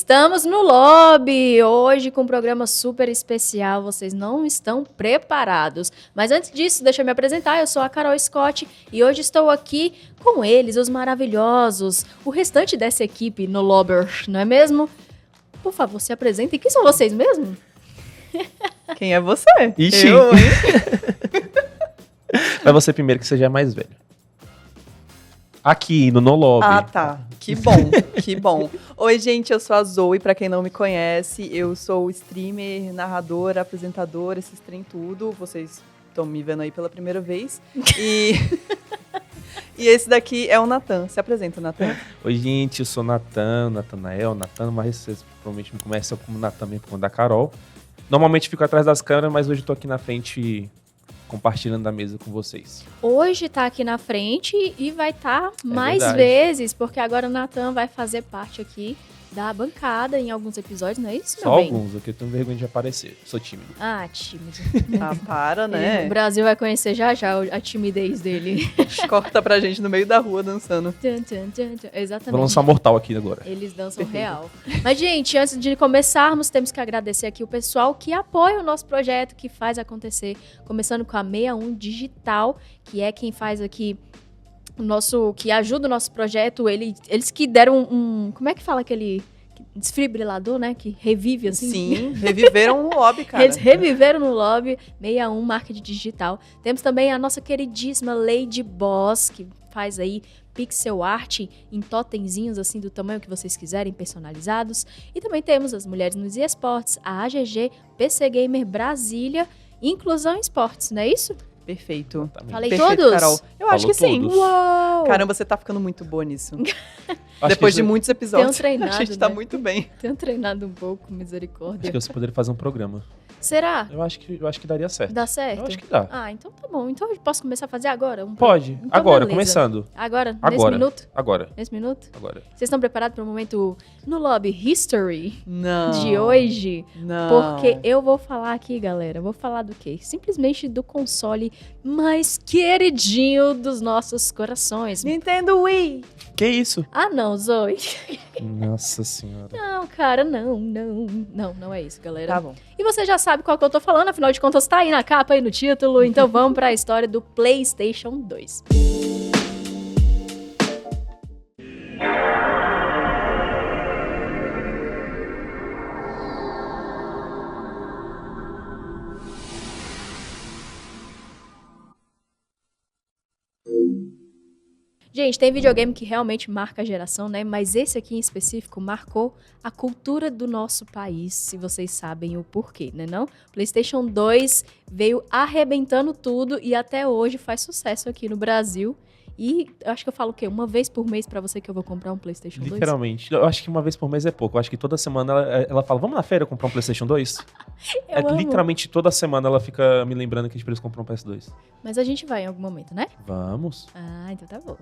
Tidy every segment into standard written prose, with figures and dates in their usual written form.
Estamos no lobby, hoje com um programa super especial, vocês não estão preparados. Mas antes disso, deixa eu me apresentar, eu sou a Carol Scott e hoje estou aqui com eles, os maravilhosos, o restante dessa equipe no lobby, não é mesmo? Por favor, se apresentem, quem são vocês mesmo? Quem é você? Ixi. Eu, hein? Vai você primeiro, que você já é mais velho. Aqui, no No Lobby. Ah, tá. Que bom, que bom. Oi, gente, eu sou a Zoe, pra quem não me conhece. Eu sou streamer, narradora, apresentadora, esses trem tudo. Vocês estão me vendo aí pela primeira vez. E esse daqui é o Natan. Se apresenta, Natan. Oi, gente, eu sou Natanael, mas vocês provavelmente me conhecem como Natan mesmo por conta da Carol. Normalmente fico atrás das câmeras, mas hoje eu tô aqui na frente compartilhando a mesa com vocês. Hoje tá aqui na frente e vai estar mais verdade. vezes, porque agora o Natan vai fazer parte aqui da bancada em alguns episódios, não é isso, meu Só bem? alguns, porque eu tenho vergonha de aparecer. Sou tímido. Ah, tímido. Ah, para, O né? Brasil vai conhecer já a timidez dele. Corta pra gente no meio da rua dançando. Tum, tum, tum, tum. Exatamente. Vou lançar Mortal aqui agora. Eles dançam Perfeito. real. Mas, gente, antes de começarmos, temos que agradecer aqui o pessoal que apoia o nosso projeto, que faz acontecer. Começando com a 61 Digital, que é quem faz aqui que ajuda o nosso projeto. Eles que deram como é que fala aquele desfibrilador, né? Que revive, assim. Sim, reviveram no lobby, cara. Eles reviveram no lobby 61 Marketing Digital. Temos também a nossa queridíssima Lady Boss, que faz aí pixel art em totemzinhos, assim, do tamanho que vocês quiserem, personalizados. E também temos as Mulheres nos eSports, a AGG, PC Gamer Brasília, Inclusão em Esportes, não é isso? Perfeito. Exatamente. Falei Perfeito, todos? Carol. Eu acho que sim. todos. Uau! Caramba, você tá ficando muito boa nisso. Acho Depois que de muitos episódios, treinado, a gente tá né? muito bem. Tenho treinado um pouco, Acho misericórdia. que você poderia fazer um programa. Será? Eu acho que daria certo. Dá certo? Eu acho que dá. Ah, então tá bom. Então eu posso começar a fazer agora? Pode. Então, Agora, beleza. começando. Agora? Nesse Agora. minuto? Agora. Nesse minuto? Agora. Vocês estão preparados para o momento no Lobby History Não. de hoje? Não. Porque eu vou falar aqui, galera. Eu vou falar do quê? Simplesmente do console mais queridinho dos nossos corações. Nintendo Wii. Que isso? Ah, não, Zoe. Nossa senhora. Não, cara, não é isso, galera. Tá bom. E você já sabe qual que eu tô falando, afinal de contas tá aí na capa, aí no título. Então vamos para a história do PlayStation 2. Gente, tem videogame que realmente marca a geração, né? Mas esse aqui em específico marcou a cultura do nosso país, se vocês sabem o porquê, né não? PlayStation 2 veio arrebentando tudo e até hoje faz sucesso aqui no Brasil. E eu acho que eu falo o quê? Uma vez por mês pra você que eu vou comprar um PlayStation 2? Literalmente. Eu acho que uma vez por mês é pouco. Eu acho que toda semana ela fala, vamos na feira comprar um PlayStation 2? Eu amo. Literalmente toda semana ela fica me lembrando que a gente precisa comprar um PS2. Mas a gente vai em algum momento, né? Vamos. Ah, então tá bom.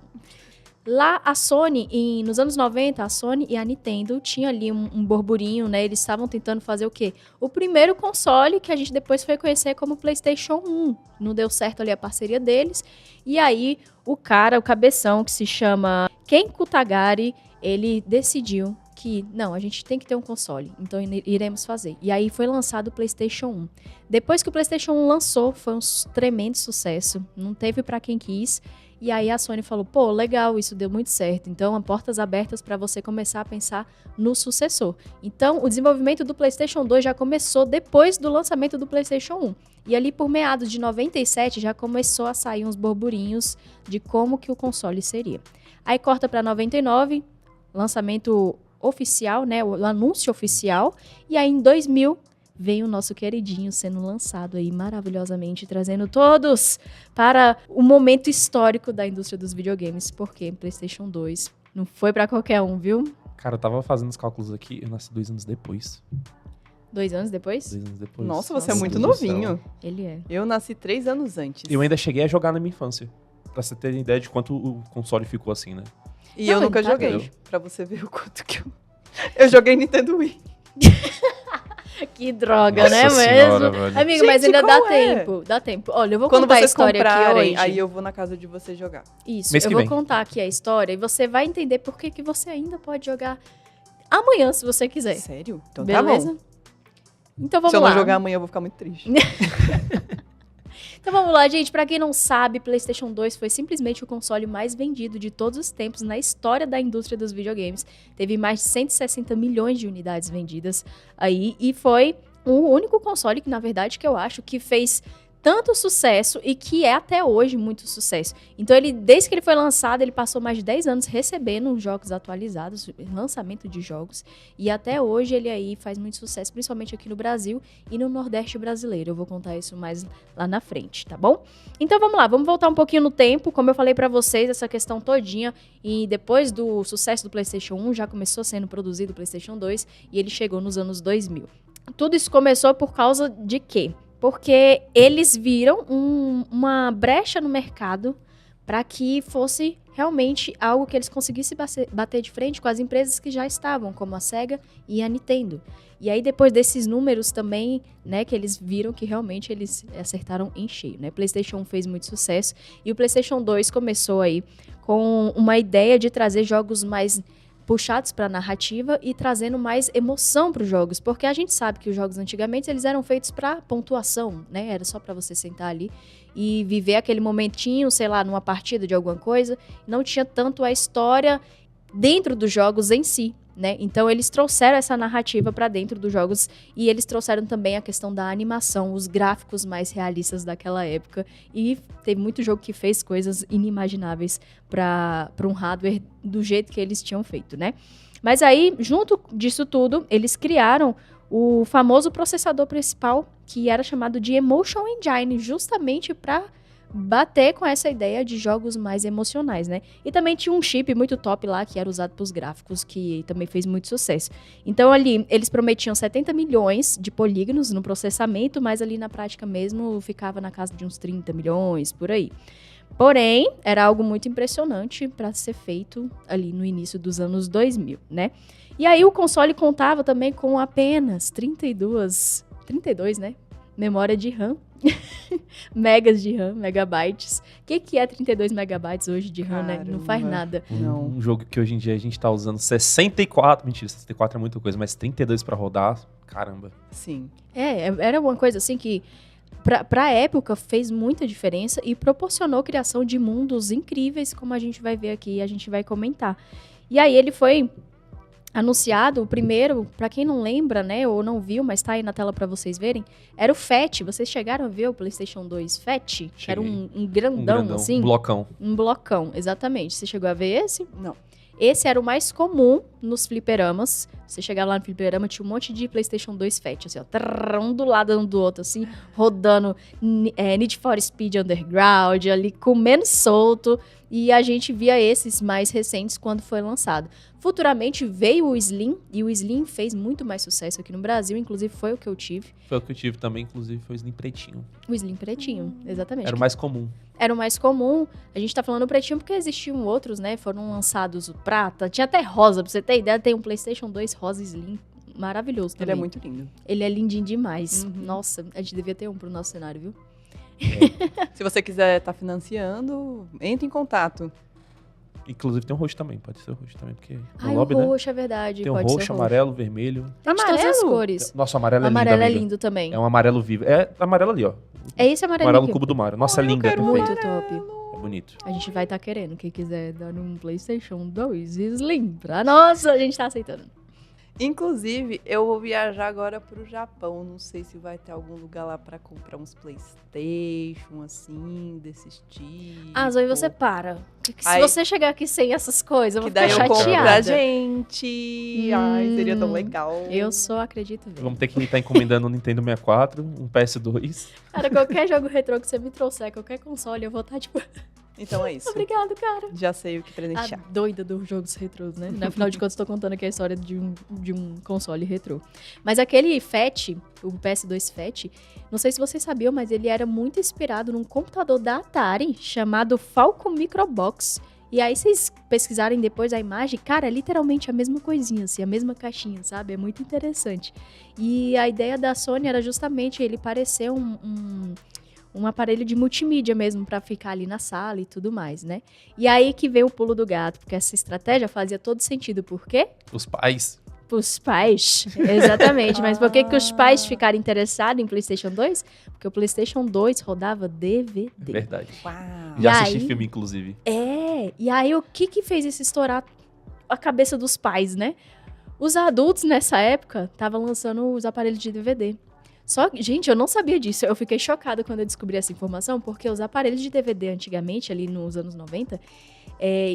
Lá, a Sony, nos anos 90, a Sony e a Nintendo tinham ali um burburinho, né? Eles estavam tentando fazer o quê? O primeiro console que a gente depois foi conhecer como PlayStation 1. Não deu certo ali a parceria deles. E aí, o cabeção, que se chama Ken Kutagari, ele decidiu que, não, a gente tem que ter um console, então iremos fazer. E aí foi lançado o PlayStation 1. Depois que o PlayStation 1 lançou, foi um tremendo sucesso. Não teve pra quem quis. E aí a Sony falou, pô, legal, isso deu muito certo. Então, portas abertas para você começar a pensar no sucessor. Então, o desenvolvimento do PlayStation 2 já começou depois do lançamento do PlayStation 1. E ali por meados de 97 já começou a sair uns burburinhos de como que o console seria. Aí corta para 99, lançamento oficial, né, o anúncio oficial. E aí em 2000 vem o nosso queridinho sendo lançado aí maravilhosamente, trazendo todos para o momento histórico da indústria dos videogames, porque PlayStation 2 não foi para qualquer um, viu? Cara, eu tava fazendo os cálculos aqui, eu nasci 2 anos depois. 2 anos depois? 2 anos depois. Nossa, você é Nossa, muito Deus do céu. novinho. Ele é. Eu nasci 3 anos antes. Eu ainda cheguei a jogar na minha infância. Pra você ter ideia de quanto o console ficou assim, né? E Não, eu nunca tá joguei. doido. Pra você ver o quanto que eu... Eu joguei Nintendo Wii. Que droga, Nossa né, senhora, mesmo? velho. Amigo, mas Gente, ainda dá qual é? tempo. Dá tempo. Olha, eu vou Quando contar a vocês história aqui comprarem, hoje. aí eu vou na casa de você jogar. Isso, Mês eu que vou vem. contar aqui a história e você vai entender por que você ainda pode jogar amanhã, se você quiser. Sério? Então Beleza? tá bom. Então vamos Se eu lá. não jogar amanhã, eu vou ficar muito triste. Então vamos lá, gente. Pra quem não sabe, PlayStation 2 foi simplesmente o console mais vendido de todos os tempos na história da indústria dos videogames. Teve mais de 160 milhões de unidades vendidas aí e foi o único console que, na verdade, que eu acho que fez tanto sucesso e que é até hoje muito sucesso. Então, desde que ele foi lançado, ele passou mais de 10 anos recebendo jogos atualizados, lançamento de jogos, e até hoje ele aí faz muito sucesso, principalmente aqui no Brasil e no Nordeste brasileiro. Eu vou contar isso mais lá na frente, tá bom? Então, vamos lá, vamos voltar um pouquinho no tempo. Como eu falei pra vocês, essa questão todinha, e depois do sucesso do PlayStation 1, já começou sendo produzido o PlayStation 2, e ele chegou nos anos 2000. Tudo isso começou por causa de quê? Porque eles viram uma brecha no mercado para que fosse realmente algo que eles conseguissem bater de frente com as empresas que já estavam, como a Sega e a Nintendo. E aí, depois desses números também, né, que eles viram que realmente eles acertaram em cheio, né? PlayStation 1 fez muito sucesso e o PlayStation 2 começou aí com uma ideia de trazer jogos mais puxados para a narrativa e trazendo mais emoção para os jogos, porque a gente sabe que os jogos antigamente eles eram feitos para pontuação, né? Era só para você sentar ali e viver aquele momentinho, sei lá, numa partida de alguma coisa. Não tinha tanto a história dentro dos jogos em si, né? Então eles trouxeram essa narrativa para dentro dos jogos e eles trouxeram também a questão da animação, os gráficos mais realistas daquela época, e teve muito jogo que fez coisas inimagináveis para um hardware do jeito que eles tinham feito, né? Mas aí, junto disso tudo, eles criaram o famoso processador principal, que era chamado de Emotion Engine, justamente para bater com essa ideia de jogos mais emocionais, né? E também tinha um chip muito top lá, que era usado para os gráficos, que também fez muito sucesso. Então ali, eles prometiam 70 milhões de polígonos no processamento, mas ali na prática mesmo ficava na casa de uns 30 milhões, por aí. Porém, era algo muito impressionante para ser feito ali no início dos anos 2000, né? E aí o console contava também com apenas 32, né? Memória de RAM. Megas de RAM, megabytes. O que é 32 megabytes hoje de RAM, né? Não faz nada. Não. Um jogo que hoje em dia a gente tá usando 64. Mentira, 64 é muita coisa, mas 32 pra rodar, caramba. Sim. Era uma coisa assim que, pra época, fez muita diferença e proporcionou a criação de mundos incríveis, como a gente vai ver aqui e a gente vai comentar. E aí ele foi anunciado, o primeiro, pra quem não lembra, né, ou não viu, mas tá aí na tela pra vocês verem, era o FAT. Vocês chegaram a ver o PlayStation 2 FAT? Era um grandão, assim? Um blocão. Um blocão, exatamente. Você chegou a ver esse? Não. Esse era o mais comum nos fliperamas. Você chegava lá no fliperama, tinha um monte de PlayStation 2 FAT, assim, ó, um do lado, um do outro, assim, rodando Need for Speed Underground, ali comendo solto. E a gente via esses mais recentes quando foi lançado. Futuramente veio o Slim, e o Slim fez muito mais sucesso aqui no Brasil, inclusive foi o que eu tive. Foi o que eu tive também, inclusive foi o Slim pretinho. O Slim pretinho, exatamente. Era o mais comum. Era o mais comum. A gente tá falando pretinho porque existiam outros, né? Foram lançados o prata, tinha até rosa, pra você ter ideia, tem um PlayStation 2 rosa Slim, maravilhoso também. Ele é muito lindo. Ele é lindinho demais. Uhum. Nossa, a gente devia ter um pro nosso cenário, viu? Se você quiser estar financiando, entre em contato. Inclusive tem um roxo também, pode ser o roxo também, porque Ai, no lobby, o né? roxo é verdade. Tem um pode ser roxo, amarelo, vermelho. Tem de todas as Amarelo? cores. Nossa, o amarelo O é lindo, amarelo é amiga. lindo também. É um amarelo vivo. É amarelo ali, ó. É esse amarelinho. Amarelo cubo do Mario. Nossa, é lindo, é quero perfeito. Muito top. É bonito. A gente vai estar querendo. Quem quiser dar um PlayStation 2 Slim pra nós, a gente tá aceitando. Inclusive, eu vou viajar agora pro Japão. Não sei se vai ter algum lugar lá pra comprar uns PlayStation, assim, desse estilo. Ah, Zoe, você para. Se Aí- você chegar aqui sem essas coisas, eu vou Que daí ficar eu compro pra chateada. gente. Ai, seria tão legal. Eu só acredito ver. Vamos ter que estar encomendando um Nintendo 64, um PS2. Cara, qualquer jogo retrô que você me trouxer, qualquer console, eu vou estar tipo, Então é isso. obrigado, cara. Já sei o que A presentear. doida dos jogos retrôs, né? Afinal de contas, tô contando aqui a história de um console retrô. Mas aquele FAT, o PS2 FAT, não sei se vocês sabiam, mas ele era muito inspirado num computador da Atari chamado Falcon Microbox. E aí, vocês pesquisarem depois a imagem, cara, é literalmente a mesma coisinha, assim, a mesma caixinha, sabe? É muito interessante. E a ideia da Sony era justamente ele parecer um aparelho de multimídia mesmo, pra ficar ali na sala e tudo mais, né? E aí que veio o pulo do gato, porque essa estratégia fazia todo sentido. Por quê? Os pais. pros pais. Exatamente. Mas por que os pais ficaram interessados em PlayStation 2? Porque o PlayStation 2 rodava DVD. Verdade. Uau. Já E assisti aí- filme, inclusive. E aí o que fez isso estourar a cabeça dos pais, né? Os adultos, nessa época, estavam lançando os aparelhos de DVD. Só que, gente, eu não sabia disso. Eu fiquei chocada quando eu descobri essa informação, porque os aparelhos de DVD antigamente, ali nos anos 90,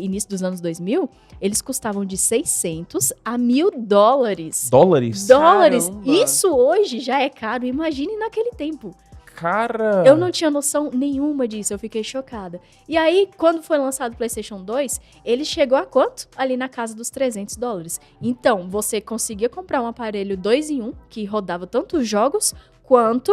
início dos anos 2000, eles custavam de 600 a $1.000. Dólares? Dólares! Caramba. Isso hoje já é caro, imagine naquele tempo. Cara! Eu não tinha noção nenhuma disso, eu fiquei chocada. E aí, quando foi lançado o PlayStation 2, ele chegou a quanto? Ali na casa dos $300. Então, você conseguia comprar um aparelho 2 em 1, que rodava tanto os jogos quanto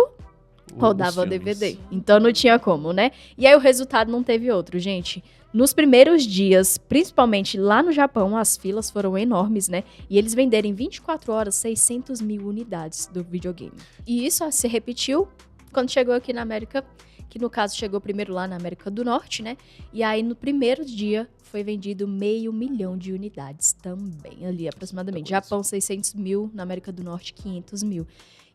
rodava o Os filmes. DVD. Então não tinha como, né? E aí o resultado não teve outro, gente. Nos primeiros dias, principalmente lá no Japão, as filas foram enormes, né? E eles venderam em 24 horas 600 mil unidades do videogame. E isso se repetiu quando chegou aqui na América, que no caso chegou primeiro lá na América do Norte, né? E aí no primeiro dia foi vendido 500 mil de unidades também, ali aproximadamente. Muita coisa. Japão 600 mil, na América do Norte 500 mil.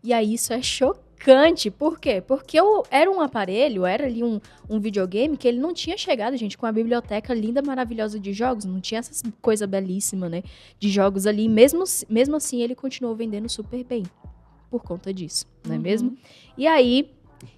E aí isso é chocante. Por quê? Porque era um aparelho, era ali um videogame que ele não tinha chegado, gente, com a biblioteca linda, maravilhosa de jogos. Não tinha essa coisa belíssima, né? De jogos ali. Mesmo assim, ele continuou vendendo super bem. Por conta disso, não é mesmo? E aí,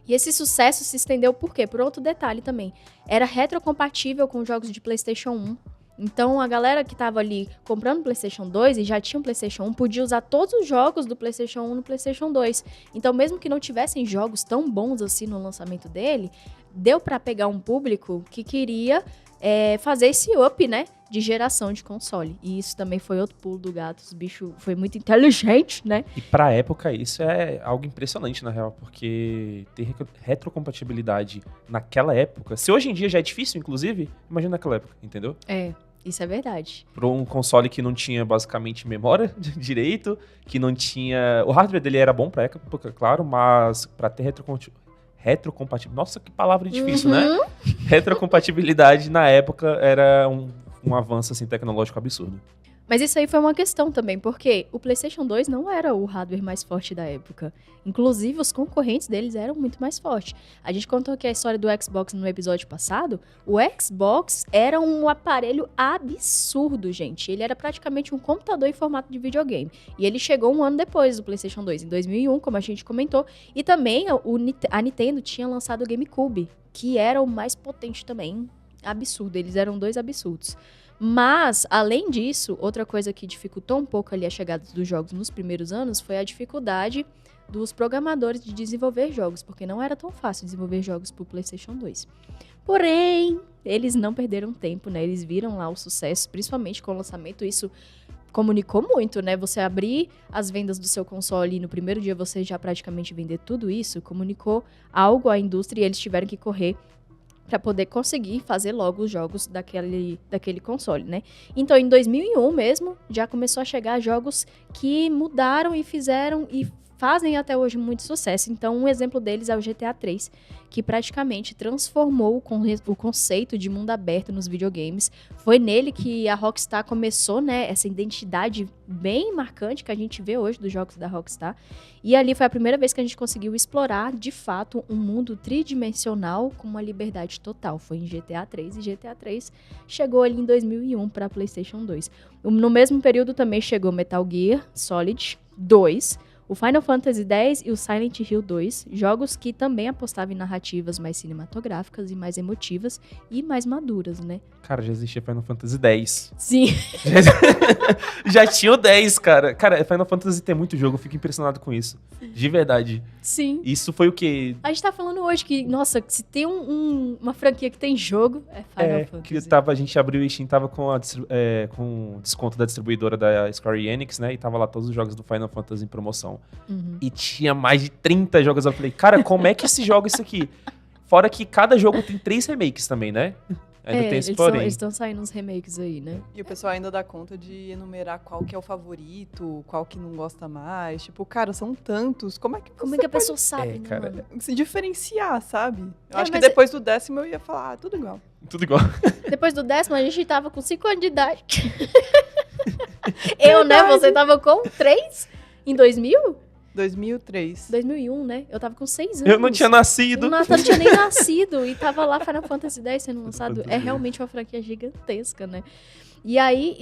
esse sucesso se estendeu por quê? Por outro detalhe também. Era retrocompatível com jogos de PlayStation 1. Então, a galera que tava ali comprando PlayStation 2 e já tinha um PlayStation 1 podia usar todos os jogos do PlayStation 1 no PlayStation 2. Então, mesmo que não tivessem jogos tão bons assim no lançamento dele, deu pra pegar um público que queria fazer esse up, né? De geração de console. E isso também foi outro pulo do gato. Os bichos foi muito inteligente, né? E pra época isso é algo impressionante, na real, porque ter retrocompatibilidade naquela época, se hoje em dia já é difícil, inclusive, imagina naquela época, entendeu? Isso é verdade. Para um console que não tinha basicamente memória direito, que não tinha... O hardware dele era bom pra época, claro, mas pra ter retrocompatibilidade... Nossa, que palavra difícil, né? Retrocompatibilidade na época era um avanço assim, tecnológico absurdo. Mas isso aí foi uma questão também, porque o PlayStation 2 não era o hardware mais forte da época. Inclusive, os concorrentes deles eram muito mais fortes. A gente contou aqui a história do Xbox no episódio passado. O Xbox era um aparelho absurdo, gente. Ele era praticamente um computador em formato de videogame. E ele chegou um ano depois do PlayStation 2, em 2001, como a gente comentou. E também a Nintendo tinha lançado o GameCube, que era o mais potente também. Absurdo, eles eram dois absurdos. Mas, além disso, outra coisa que dificultou um pouco ali a chegada dos jogos nos primeiros anos foi a dificuldade dos programadores de desenvolver jogos, porque não era tão fácil desenvolver jogos pro PlayStation 2. Porém, eles não perderam tempo, né? Eles viram lá o sucesso, principalmente com o lançamento, isso comunicou muito, né? Você abrir as vendas do seu console e no primeiro dia você já praticamente vender tudo isso, comunicou algo à indústria e eles tiveram que correr para poder conseguir fazer logo os jogos daquele console, né? Então, em 2001 mesmo, já começou a chegar jogos que mudaram e fizeram e fazem até hoje muito sucesso. Então, um exemplo deles é o GTA 3, que praticamente transformou o conceito de mundo aberto nos videogames. Foi nele que a Rockstar começou, né, essa identidade bem marcante que a gente vê hoje dos jogos da Rockstar. E ali foi a primeira vez que a gente conseguiu explorar, de fato, um mundo tridimensional com uma liberdade total. Foi em GTA 3 e GTA 3 chegou ali em 2001 para PlayStation 2. No mesmo período também chegou Metal Gear Solid 2, o Final Fantasy X e o Silent Hill 2, jogos que também apostavam em narrativas mais cinematográficas e mais emotivas e mais maduras, né? Cara, já existia Final Fantasy X. Sim. Já tinha o 10, cara. Cara, Final Fantasy tem muito jogo, eu fico impressionado com isso. De verdade. Sim. Isso foi o quê? A gente tá falando hoje que, nossa, se tem uma franquia que tem jogo, é Final Fantasy. Que a gente abriu o Steam, tava com desconto da distribuidora da Square Enix, né? E tava lá todos os jogos do Final Fantasy em promoção. Uhum. E tinha mais de 30 jogos. Eu falei, cara, como é que se joga isso aqui? Fora que cada jogo tem 3 remakes também, né? Ainda tem esse porém. Eles estão saindo uns remakes aí, né? E o pessoal ainda dá conta de enumerar qual que é o favorito, qual que não gosta mais. Tipo, cara, são tantos. Como é que Como é você que a pessoa sabe, né, cara, mano? pode se diferenciar, sabe? Eu acho que mas depois do 10º eu ia falar, tudo igual. Tudo igual. Depois do 10º, a gente tava com 5 anos de idade. Eu, né? Você tava com 3 em 2000? 2003. 2001, né? Eu tava com 6 anos. Eu não tinha nascido. O Nathan não tinha nem nascido e tava lá Final Fantasy X sendo lançado. É realmente uma franquia gigantesca, né? E aí,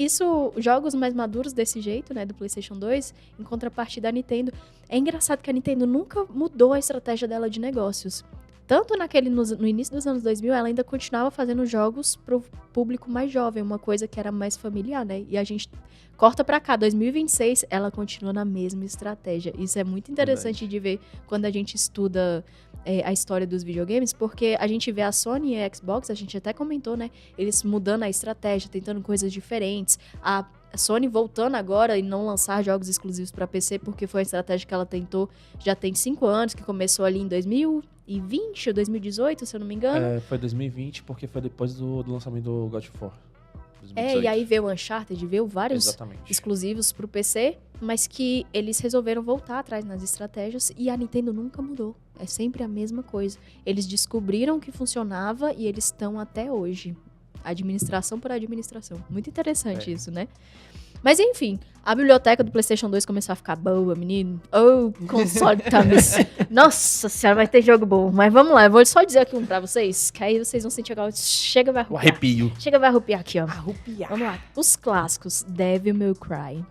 jogos mais maduros desse jeito, né, do PlayStation 2, em contrapartida da Nintendo. É engraçado que a Nintendo nunca mudou a estratégia dela de negócios. Tanto no início dos anos 2000, ela ainda continuava fazendo jogos pro público mais jovem, uma coisa que era mais familiar, né? E a gente corta pra cá, 2026, ela continua na mesma estratégia. Isso é muito interessante de ver quando a gente estuda a história dos videogames, porque a gente vê a Sony e a Xbox, a gente até comentou, né? Eles mudando a estratégia, tentando coisas diferentes. A Sony voltando agora e não lançar jogos exclusivos pra PC, porque foi a estratégia que ela tentou já tem 5 anos, que começou ali em 2020 ou 2018, se eu não me engano. Foi 2020, porque foi depois do lançamento do God of War. 2018. E aí veio o Uncharted, veio vários Exatamente. exclusivos pro PC, mas que eles resolveram voltar atrás nas estratégias e a Nintendo nunca mudou. É sempre a mesma coisa. Eles descobriram que funcionava e eles estão até hoje. Administração por administração. Muito interessante isso, né? Mas enfim, a biblioteca do PlayStation 2 começou a ficar boa, menino. O console tá Nossa senhora, vai ter jogo bom. Mas vamos lá, eu vou só dizer aqui um pra vocês, que aí vocês vão sentir agora. Chega, vai O arrupiar. arrepio. Chega, vai arrupiar aqui, ó. Arrupiar. Vamos lá. Os clássicos. Devil May Cry.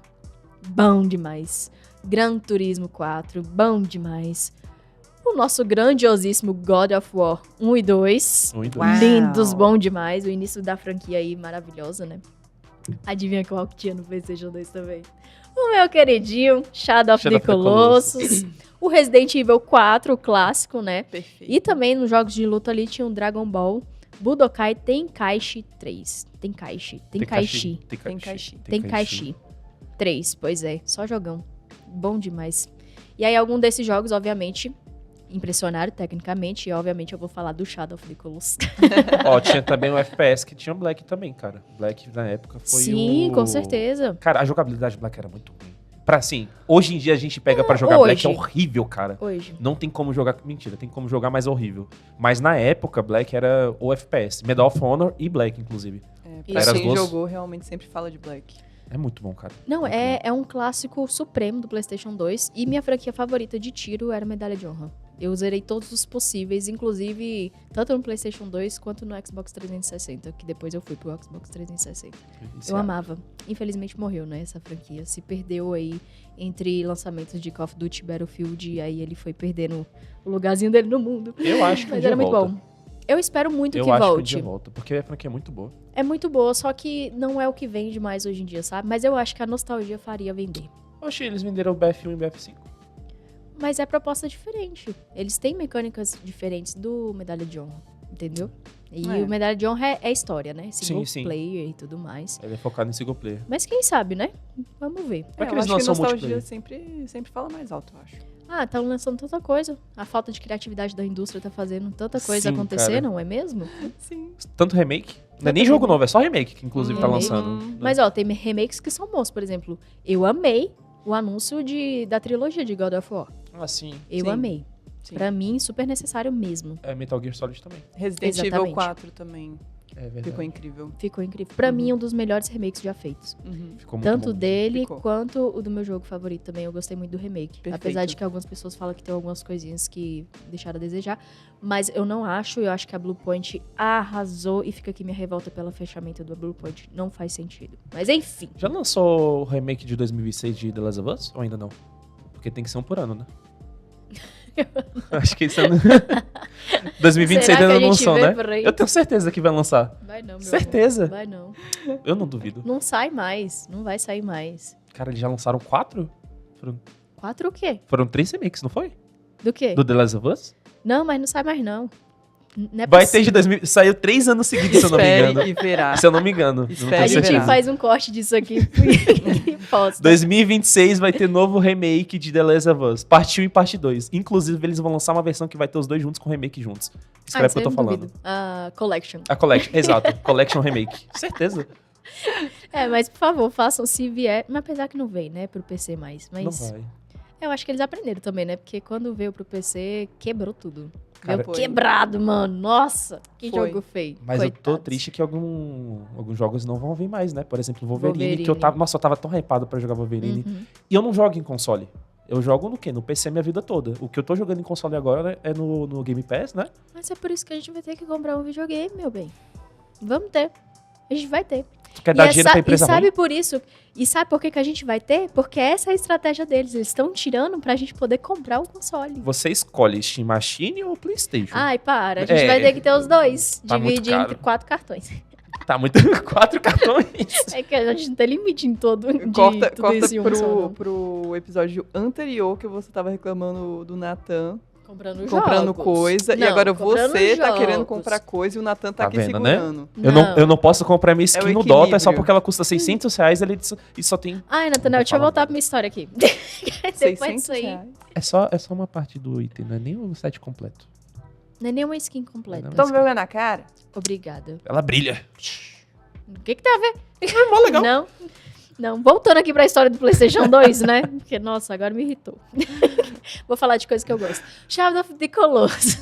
Bom demais. Gran Turismo 4. Bom demais. O nosso grandiosíssimo God of War 1 e 2. 1 e 2. Uau. Lindos, bom demais. O início da franquia aí, maravilhosa, né? Adivinha qual que tinha no PlayStation 2 também? O meu queridinho, Shadow of the Colossus. O Resident Evil 4, o clássico, né? Perfeito. E também nos jogos de luta ali tinha o Dragon Ball, Budokai Tenkaichi 3. Tenkaichi. 3, pois é. Só jogão. Bom demais. E aí, algum desses jogos, obviamente, impressionaram tecnicamente. E, obviamente, eu vou falar do Shadow of the Colossus. Ó, tinha também o FPS que tinha o Black também, cara. Black, na época, foi Sim, o... com certeza. Cara, a jogabilidade do Black era muito ruim. Pra assim, hoje em dia a gente pega pra jogar Black, é horrível, cara. Hoje. Não tem como jogar... Mentira, tem como jogar, mas é horrível. Mas na época, Black era o FPS. Medal of Honor e Black, inclusive. Pra Era as quem duas- jogou, realmente sempre fala de Black. É muito bom, cara. Não, Muito é um clássico supremo do PlayStation 2. E minha franquia favorita de tiro era Medalha de Honra. Eu zerei todos os possíveis, inclusive tanto no PlayStation 2 quanto no Xbox 360, que depois eu fui pro Xbox 360. Eu amava. Infelizmente morreu, né, essa franquia. Se perdeu aí entre lançamentos de Call of Duty, Battlefield, e aí ele foi perdendo o lugarzinho dele no mundo. Eu acho que um Mas dia era muito volta. bom. Eu espero muito Eu que acho que um volte. dia volta, porque a franquia é muito boa. É muito boa, só que não é o que vende mais hoje em dia, sabe? Mas eu acho que a nostalgia faria vender. Oxe, eles venderam o BF1 e o BF5. Mas é proposta diferente. Eles têm mecânicas diferentes do Medalha de Honra, entendeu? E É. o Medalha de Honra é história, né? Single Sim. player e tudo mais. Ele é focado em single player. Mas quem sabe, né? Vamos ver. Como é que eu eles acho que lançam nostalgia multiplayer? sempre fala mais alto, eu acho. Ah, estão lançando tanta coisa. A falta de criatividade da indústria tá fazendo tanta coisa Sim, acontecer, cara. não é mesmo? Sim. Tanto remake. Não é Tanto nem jogo remake. novo, é só remake que inclusive tá Remake. lançando. né? Mas, ó, tem remakes que são bons. Por exemplo, eu amei o anúncio da trilogia de God of War. Assim, Eu Sim. amei. Sim. Pra mim, super necessário mesmo. é Metal Gear Solid também. Resident Exatamente. Evil 4 também É verdade. ficou incrível. Ficou incrível. Pra mim, um dos melhores remakes já feitos. Uhum. Ficou muito Tanto bom. dele Ficou. quanto o do meu jogo favorito também. Eu gostei muito do remake. Perfeito. Apesar de que algumas pessoas falam que tem algumas coisinhas que deixaram a desejar. Mas eu não acho. Eu acho que a Bluepoint arrasou. E fica aqui minha revolta pelo fechamento do Bluepoint. Não faz sentido. Mas enfim. Já lançou o remake de 2006 de The Last of Us? Ou ainda não? Porque tem que ser um por ano, né? Acho que isso é... 2026 Será que ainda a não gente lançou, vê né? por aí? Eu tenho certeza que vai lançar. Vai não, meu Certeza. amor. Vai não. Eu não duvido. Não sai mais. Não vai sair mais. Cara, eles já lançaram 4? 4 o quê? Foram 3 remakes, não foi? Do quê? Do The Last of Us? Não, mas não sai mais não. Não é Vai ter possível. de 2000... Saiu 3 anos seguidos, se eu não me Espere engano. e verá. Se eu não me engano. Não Espere tenho A e gente certeza. faz um corte disso aqui e posta. 2026 vai ter novo remake de The Last of Us. Parte 1 e parte 2. Inclusive, eles vão lançar uma versão que vai ter os dois juntos com remake juntos. Escreve o que eu tô não falando. duvido. A Collection. A Collection, exato. Collection Remake. Certeza. É, mas por favor, façam se vier. Mas apesar que não vem, né, pro PC mais. Não Mas vai. eu acho que eles aprenderam também, né? Porque quando veio pro PC, quebrou tudo. Cara, Meu quebrado, mano. Nossa, que Foi. jogo feio. Mas eu tô Coitados. triste que alguns jogos não vão vir mais, né? Por exemplo, o Wolverine, Wolverine. que eu tava tão hypado pra jogar Wolverine. Uhum. E eu não jogo em console. Eu jogo no quê? No PC minha vida toda. O que eu tô jogando em console agora né, é no Game Pass, né? Mas é por isso que a gente vai ter que comprar um videogame, meu bem. Vamos ter. A gente vai ter. Tu quer dar dinheiro pra empresa e sabe ruim? por isso? E sabe por que a gente vai ter? Porque essa é a estratégia deles. Eles estão tirando pra gente poder comprar o console. Você escolhe Steam Machine ou Playstation? Ai, para. A gente vai ter que ter os dois. Tá muito Divide caro. entre 4 cartões. Tá muito... 4 cartões. É que a gente não tem limite em todo. De Corta, tudo corta isso em um só, não. pro episódio anterior que você tava reclamando do Natan Comprando comprando jogos. coisa. E Não, agora comprando você tá querendo jogos. comprar coisa e o Natan tá, Tá aqui vendo, né? segurando. Eu não posso comprar minha skin É o no Dota só equilíbrio. porque ela custa R$600 e só tem... Ai, Nathanael, deixa eu voltar pra minha história aqui. Depois 600 disso aí. reais. É só uma parte do item, não é nem o set completo. Não é nem uma skin completa. Não. Toma vergonha na cara. Obrigada. Ela brilha. O que tem a ver? É mó legal. Não. Não, voltando aqui pra história do PlayStation 2, né? Porque, nossa, agora me irritou. Vou falar de coisa que eu gosto. Shadow of the Colossus.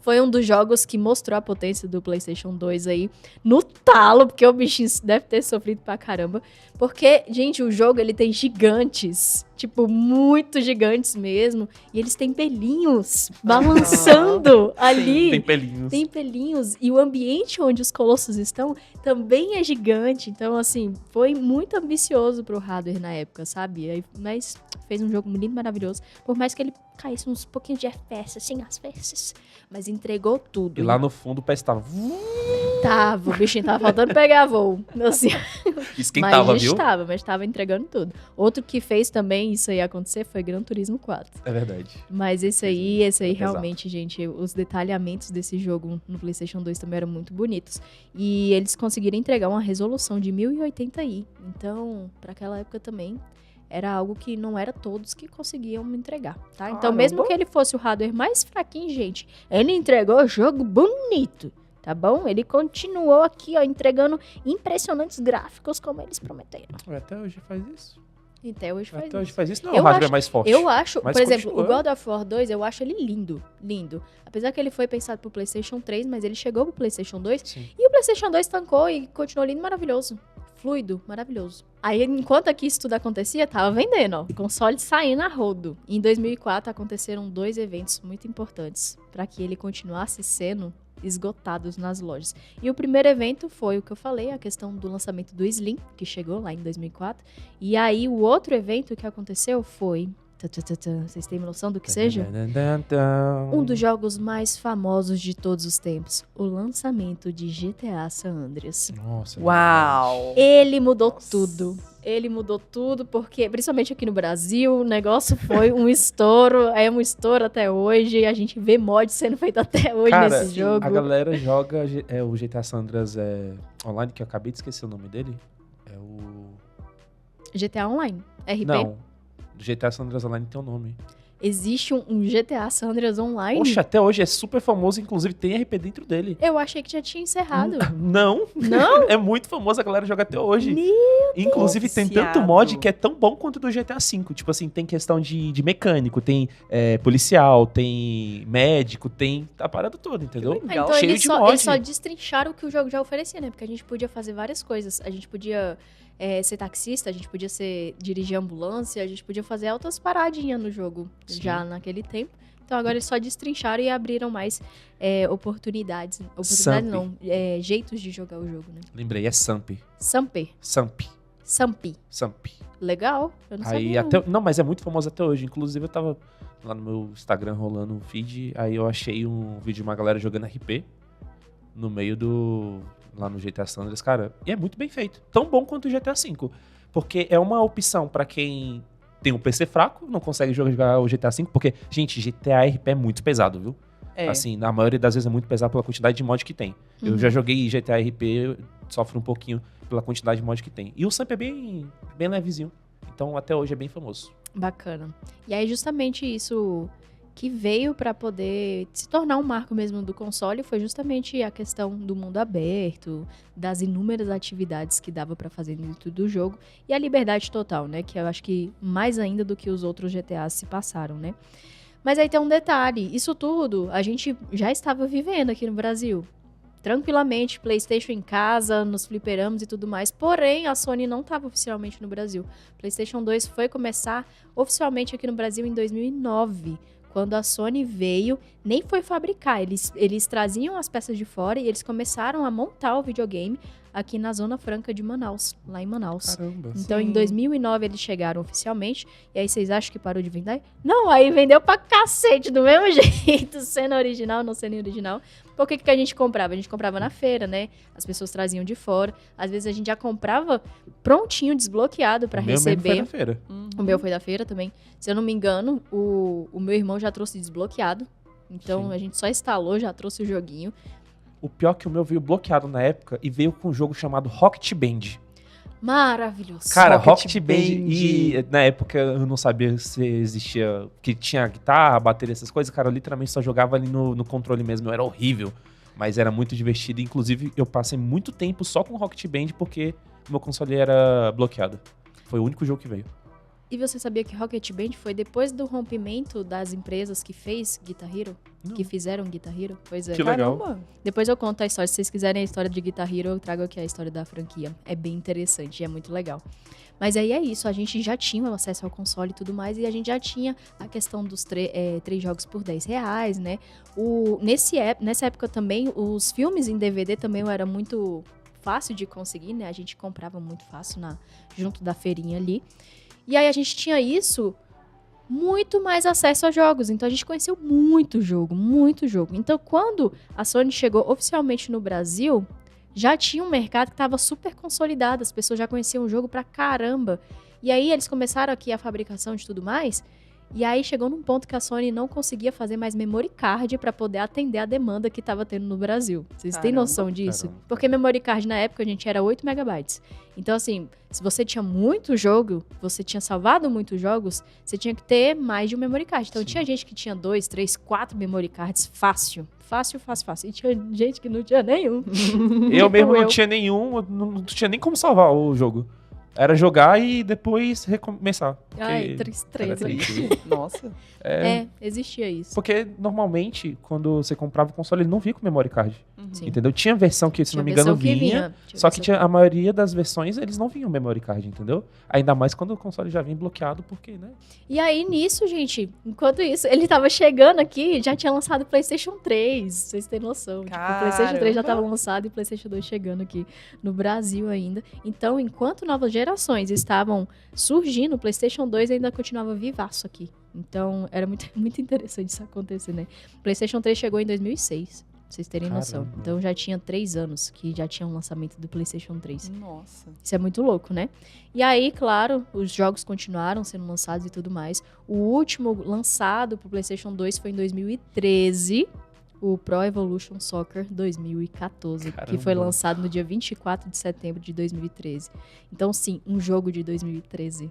Foi um dos jogos que mostrou a potência do PlayStation 2 aí no talo, porque o bichinho deve ter sofrido pra caramba. Porque, gente, o jogo ele tem gigantes, tipo, muito gigantes mesmo, e eles têm pelinhos balançando ali. Tem pelinhos. Tem pelinhos e o ambiente onde os colossos estão também é gigante. Então, assim, foi muito ambicioso pro hardware na época, sabe? Mas fez um jogo lindo, maravilhoso. Por mais que ele caísse uns pouquinhos de FPS, assim, às vezes. Mas entregou tudo. E lá no fundo o PS tava... Tava, o bichinho tava faltando pegar voo. Assim, Esquentava, mas viu? estava entregando tudo. Outro que fez também isso aí acontecer foi Gran Turismo 4. É verdade. Mas esse aí Exato. realmente, gente, os detalhamentos desse jogo no PlayStation 2 também eram muito bonitos. E eles conseguiram entregar uma resolução de 1080i. Então, para aquela época também, era algo que não era todos que conseguiam entregar, tá? Então, Caramba. mesmo que ele fosse o hardware mais fraquinho, gente, ele entregou o jogo bonito, tá bom? Ele continuou aqui, ó, entregando impressionantes gráficos como eles prometeram. Até hoje faz isso. Até hoje faz Até isso. hoje faz isso. Não, Eu o hardware acho- é mais forte. Eu acho, Mas por exemplo, continua. o God of War 2, eu acho ele lindo, lindo. Apesar que ele foi pensado pro PlayStation 3, mas ele chegou pro PlayStation 2 Sim. e o PlayStation 2 tancou e continuou lindo, maravilhoso. Fluido, maravilhoso. Aí, enquanto aqui isso tudo acontecia, tava vendendo, ó. Console saindo a rodo. Em 2004, aconteceram 2 eventos muito importantes para que ele continuasse sendo esgotados nas lojas. E o primeiro evento foi o que eu falei, a questão do lançamento do Slim, que chegou lá em 2004. E aí, o outro evento que aconteceu foi... Vocês têm noção do que seja? Um dos jogos mais famosos de todos os tempos. O lançamento de GTA San Andreas. Nossa. Uau! Ele mudou Nossa. tudo. Ele mudou tudo porque, principalmente aqui no Brasil, o negócio foi um estouro. É um estouro até hoje. A gente vê mod sendo feito até hoje Cara, nesse jogo. a galera joga o GTA San Andreas online, que eu acabei de esquecer o nome dele. É o... GTA Online. RP. Não, do GTA San Andreas Online tem um nome. Existe um GTA San Andreas Online? Poxa, até hoje é super famoso, inclusive tem RP dentro dele. Eu achei que já tinha encerrado. Não, Não? é muito famoso, a galera joga até hoje. Meu Inclusive tem tanto Viciado. mod que é tão bom quanto do GTA V. Tipo assim, tem questão de mecânico, tem policial, tem médico, tem a parada toda, entendeu? Que Ah, legal. então Cheio eles de só, mod. eles só destrincharam o que o jogo já oferecia, né? Porque a gente podia fazer várias coisas. A gente podia ser taxista, a gente podia dirigir ambulância, a gente podia fazer altas paradinhas no jogo Sim. já naquele tempo. Então agora eles só destrincharam e abriram mais oportunidades. Oportunidades Samp. não, jeitos de jogar o jogo, né? Lembrei, é Samp. Samper. Samp. Legal. Eu não Aí sabia. até. Não, mas é muito famoso até hoje. Inclusive, eu tava lá no meu Instagram rolando um feed. Aí eu achei um vídeo de uma galera jogando RP no meio do. Lá no GTA San Andreas, cara. E é muito bem feito. Tão bom quanto o GTA V. Porque é uma opção pra quem tem um PC fraco, não consegue jogar o GTA V. Porque, gente, GTA RP é muito pesado, viu? É. Assim, na maioria das vezes é muito pesado pela quantidade de mod que tem. Eu Uhum. já joguei GTA RP, sofre um pouquinho pela quantidade de mod que tem. E o Samp é bem levezinho. Então, até hoje é bem famoso. Bacana. E aí, justamente isso que veio para poder se tornar um marco mesmo do console foi justamente a questão do mundo aberto, das inúmeras atividades que dava para fazer dentro do jogo e a liberdade total, né? Que eu acho que mais ainda do que os outros GTAs se passaram, né? Mas aí tem um detalhe, isso tudo a gente já estava vivendo aqui no Brasil. Tranquilamente, PlayStation em casa, nos fliperamos e tudo mais. Porém, a Sony não estava oficialmente no Brasil. PlayStation 2 foi começar oficialmente aqui no Brasil em 2009. Quando a Sony veio, nem foi fabricar. Eles traziam as peças de fora e eles começaram a montar o videogame aqui na Zona Franca de Manaus, lá em Manaus. Caramba. Então, Sim. em 2009, eles chegaram oficialmente. E aí, vocês acham que parou de vender? Não, aí vendeu pra cacete, do mesmo jeito, sendo original, não sendo original. Por que a gente comprava? A gente comprava na feira, né? As pessoas traziam de fora. Às vezes, a gente já comprava prontinho, desbloqueado pra O meu mesmo receber. foi na feira. O meu foi da feira também. Se eu não me engano, o meu irmão já trouxe desbloqueado. Então, Sim. a gente só instalou, já trouxe o joguinho. O pior é que o meu veio bloqueado na época e veio com um jogo chamado Rocket Band. Maravilhoso. Cara, Rocket Rocket Band. Band. E na época eu não sabia se existia, que tinha guitarra, bateria, essas coisas. Cara, eu literalmente só jogava ali no controle mesmo. Eu era horrível, mas era muito divertido. Inclusive, eu passei muito tempo só com Rocket Band porque o meu console era bloqueado. Foi o único jogo que veio. E você sabia que Rocket Band foi depois do rompimento das empresas que fez Guitar Hero? Não. Que fizeram Guitar Hero? Pois é. Que legal. Caramba. Depois eu conto a história. Se vocês quiserem a história de Guitar Hero, eu trago aqui a história da franquia. É bem interessante e é muito legal. Mas aí é isso. A gente já tinha o acesso ao console e tudo mais. E a gente já tinha a questão dos 3 jogos por R$10, né? Nessa época também, os filmes em DVD também era muito fácil de conseguir, né? A gente comprava muito fácil junto da feirinha ali. E aí a gente tinha isso, muito mais acesso a jogos. Então a gente conheceu muito jogo, muito jogo. Então quando a Sony chegou oficialmente no Brasil, já tinha um mercado que estava super consolidado. As pessoas já conheciam o jogo pra caramba. E aí eles começaram aqui a fabricação de tudo mais. E aí chegou num ponto que a Sony não conseguia fazer mais memory card para poder atender a demanda que estava tendo no Brasil. Vocês têm Caramba, noção disso? caramba. Porque memory card na época, gente, era 8 megabytes. Então, assim, se você tinha muito jogo, você tinha salvado muitos jogos, você tinha que ter mais de um memory card. Então, Sim. tinha gente que tinha 2, 3, 4 memory cards fácil. Fácil. E tinha gente que não tinha nenhum. Eu mesmo não eu. tinha nenhum, não tinha nem como salvar o jogo. Era jogar e depois recomeçar. Porque Ai, tristeza. era triste. Nossa. Existia isso. Porque normalmente, quando você comprava o console, ele não vinha com memory card. Sim. Entendeu? Tinha versão que, se Tinha não me engano, versão que vinha. tinha Só que versão a maioria das versões, eles não vinham memory card, entendeu? Ainda mais quando o console já vem bloqueado, porque, né? E aí, nisso, gente, enquanto isso, ele tava chegando aqui, já tinha lançado o PlayStation 3, vocês têm noção. Tipo, o PlayStation 3 já tava lançado e o PlayStation 2 chegando aqui no Brasil ainda. Então, enquanto novas gerações estavam surgindo, o PlayStation 2 ainda continuava vivaço aqui. Então, era muito, muito interessante isso acontecer, né? O PlayStation 3 chegou em 2006, pra vocês terem noção. Caramba. Então, já tinha 3 anos que já tinha o lançamento do PlayStation 3. Nossa. Isso é muito louco, né? E aí, claro, os jogos continuaram sendo lançados e tudo mais. O último lançado pro PlayStation 2 foi em 2013, o Pro Evolution Soccer 2014, que Caramba. foi lançado no dia 24 de setembro de 2013. Então, sim, um jogo de 2013.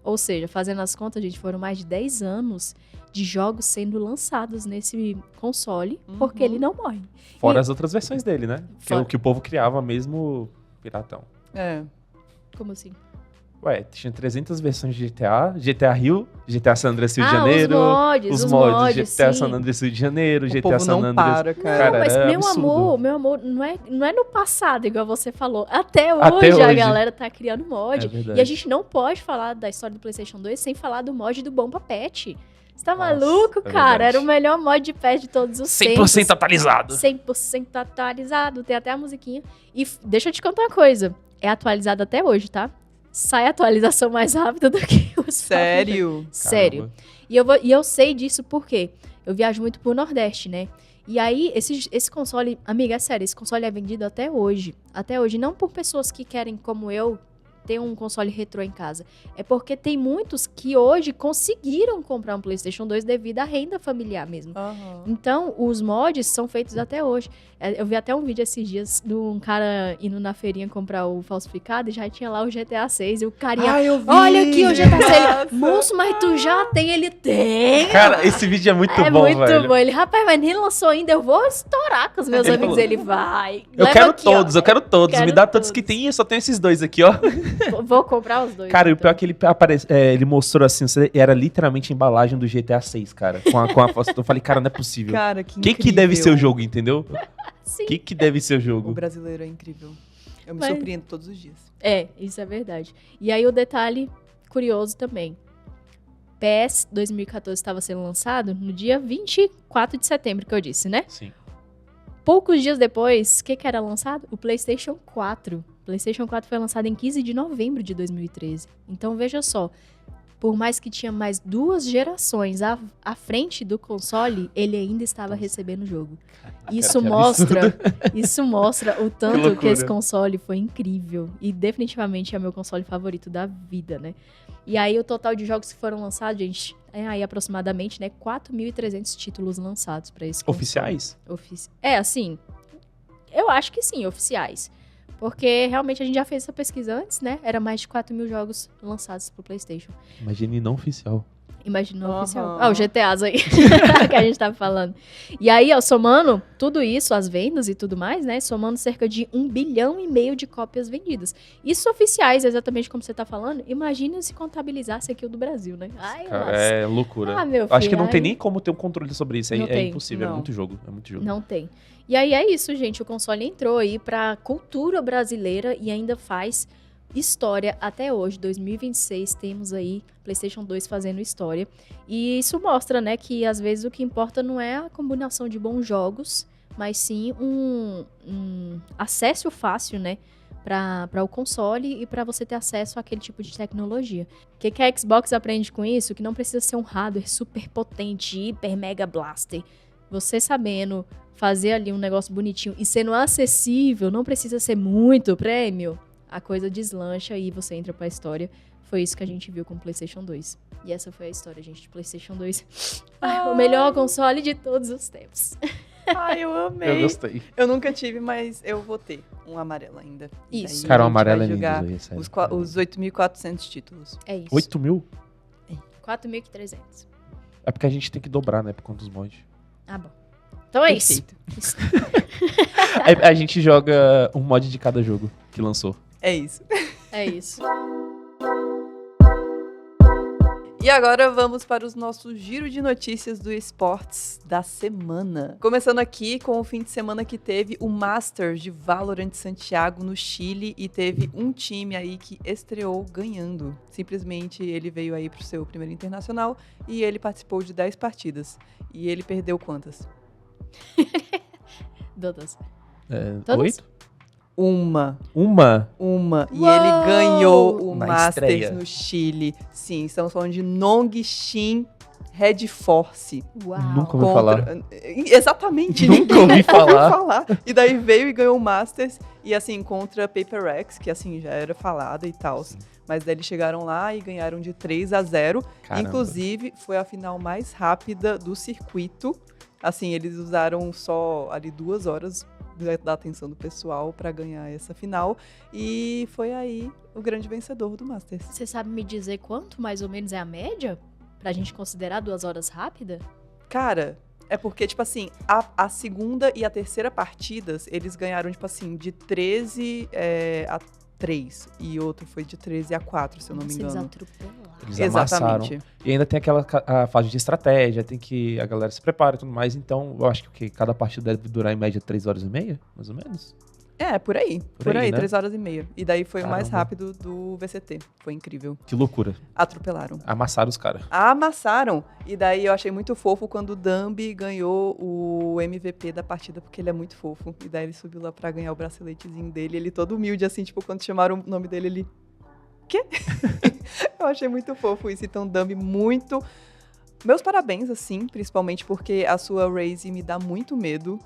Ou seja, fazendo as contas, gente, foram mais de 10 anos de jogos sendo lançados nesse console, porque ele não morre. Fora E- as outras versões dele, né? Que é Fora. o que o povo criava mesmo piratão. É. Como assim? Ué, tinha 300 versões de GTA Rio, GTA San Andreas Rio de Janeiro. os mods, GTA sim. San Andreas Rio de Janeiro, O GTA povo San não Andreas. para, cara. Cara, Mas, era meu absurdo. amor, não é no passado, igual você falou. Até hoje, Até a hoje. galera tá criando mod. É verdade. E a gente não pode falar da história do PlayStation 2 sem falar do mod do Bomba Pet. Você tá Nossa, maluco, é cara? verdade. Era o melhor mod de pet de todos os 100% tempos. atualizado. 100% atualizado. Tem até a musiquinha. E deixa eu te contar uma coisa. É atualizado até hoje, tá? Sai atualização mais rápida do que o Sério? Sério. E eu sei disso porque eu viajo muito pro Nordeste, né? E aí, esse console, amiga, é sério, esse console é vendido até hoje. Até hoje, não por pessoas que querem, como eu, ter um console retrô em casa. É porque tem muitos que hoje conseguiram comprar um PlayStation 2 devido à renda familiar mesmo. Aham. Então, os mods são feitos até hoje. Eu vi até um vídeo esses dias de um cara indo na feirinha comprar o falsificado e já tinha lá o GTA 6 e o carinha... Eu vi. Olha aqui o GTA 6. Nossa. Moço, mas tu já tem? Ele tem. Cara, esse vídeo é muito bom, muito velho. bom. Ele, rapaz, mas nem lançou ainda. Eu vou estourar com os meus Ele amigos. falou, Ele vai. Eu Leva quero aqui, ó. todos, eu quero todos. Quero Me dá todos todos. que tem e eu só tenho esses dois aqui, ó. Vou comprar os dois. Cara, e o então. pior é que ele mostrou assim, era literalmente a embalagem do GTA 6, cara. Com a foto. Eu falei, cara, não é possível. Cara, que O que incrível. deve ser o jogo, entendeu? Sim. O que deve ser o O jogo? brasileiro é incrível. Eu me Mas- surpreendo todos os dias. É, isso é verdade. E aí o detalhe curioso também. PES 2014 estava sendo lançado no dia 24 de setembro, que eu disse, né? Sim. Poucos dias depois, o que era lançado? O PlayStation 4. O PlayStation 4 foi lançado em 15 de novembro de 2013. Então, veja só. Por mais que tinha mais 2 gerações à frente do console, ele ainda estava recebendo o jogo. Isso que mostra o tanto que loucura. esse console foi incrível. E definitivamente é o meu console favorito da vida, né? E aí o total de jogos que foram lançados, gente, é aí aproximadamente, né, 4.300 títulos lançados para esse console. Oficiais? Assim, eu acho que sim, oficiais. Porque realmente a gente já fez essa pesquisa antes, né? Era mais de 4.000 jogos lançados pro PlayStation. Imagine não oficial. Imagina o oficial. Aham. Ah, o GTAs aí, que a gente tava falando. E aí, ó, somando tudo isso, as vendas e tudo mais, né? Somando cerca de 1,5 bilhão de cópias vendidas. Isso oficiais, exatamente como você tá falando. Imagina se contabilizasse aqui o do Brasil, né? Ai, Cara, nossa. é loucura. Ah, meu Acho que filho, não tem aí- nem como ter um controle sobre isso. Não É tem. impossível. Não. É muito jogo. É muito jogo. Não tem. E aí é isso, gente. O console entrou aí pra cultura brasileira e ainda faz história até hoje. 2026 temos aí PlayStation 2 fazendo história. E isso mostra, né, que às vezes o que importa não é a combinação de bons jogos, mas sim um acesso fácil, né, para o console e para você ter acesso àquele tipo de tecnologia. O que a Xbox aprende com isso? Que não precisa ser um hardware super potente, hiper mega blaster. Você sabendo fazer ali um negócio bonitinho e sendo acessível, não precisa ser muito prêmio, a coisa deslancha e você entra pra história. Foi isso que a gente viu com o PlayStation 2. E essa foi a história, gente, de PlayStation 2. O melhor console de todos os tempos. Ai, eu amei. Eu gostei. Eu nunca tive, mas eu vou ter um amarelo ainda. E Isso. daí Cara, o a gente amarelo vai é lindo. jogar velho, sério. os 8.400 títulos. É isso. 8 mil? 4.300. É porque a gente tem que dobrar, né? Por conta dos mods. Ah, bom. Então é isso. Perfeito. A gente joga um mod de cada jogo que lançou. É isso. É isso. E agora vamos para os nossos giro de notícias do esportes da semana. Começando aqui com o fim de semana que teve o Masters de Valorant Santiago no Chile e teve um time aí que estreou ganhando. Simplesmente ele veio aí pro seu primeiro internacional e ele participou de 10 partidas. E ele perdeu quantas? Todas. Todas? 8? Uma. Uma? E Uou! ele ganhou o Na Masters estreia. no Chile. Sim, estamos falando de Nongxin Red Force. Uau. Nunca ouvi falar. Exatamente. Nunca ninguém ouvi falar. falar. E daí veio e ganhou o Masters. E assim, contra Paper Rex, que assim, já era falada e tal. Mas daí eles chegaram lá e ganharam de 3-0. Caramba. Inclusive, foi a final mais rápida do circuito. Assim, eles usaram só ali 2 horas da atenção do pessoal pra ganhar essa final. E foi aí o grande vencedor do Masters. Você sabe me dizer quanto mais ou menos é a média? Pra gente considerar 2 horas rápida? Cara, é porque, tipo assim, a segunda e a terceira partidas, eles ganharam, tipo assim, de 13 a 3. E outro foi de 13 a 4, se eu não me Nossa, eles engano. atropelaram. Eles amassaram. Exatamente. E ainda tem aquela a fase de estratégia, tem que a galera se prepara e tudo mais. Então, eu acho que cada partida deve durar em média 3 horas e meia, mais ou menos. É, por aí. Por Por aí, aí, né? 3 horas e meia. E daí foi o mais Caramba. rápido do VCT. Foi incrível. Que loucura. Atropelaram. Amassaram os caras. Amassaram. E daí eu achei muito fofo quando o Dambi ganhou o MVP da partida, porque ele é muito fofo. E daí ele subiu lá pra ganhar o braceletezinho dele. Ele todo humilde, assim, tipo, quando chamaram o nome dele, ele... Quê? Eu achei muito fofo isso. Então, Dambi, muito... Meus parabéns, assim, principalmente porque a sua Raze me dá muito medo.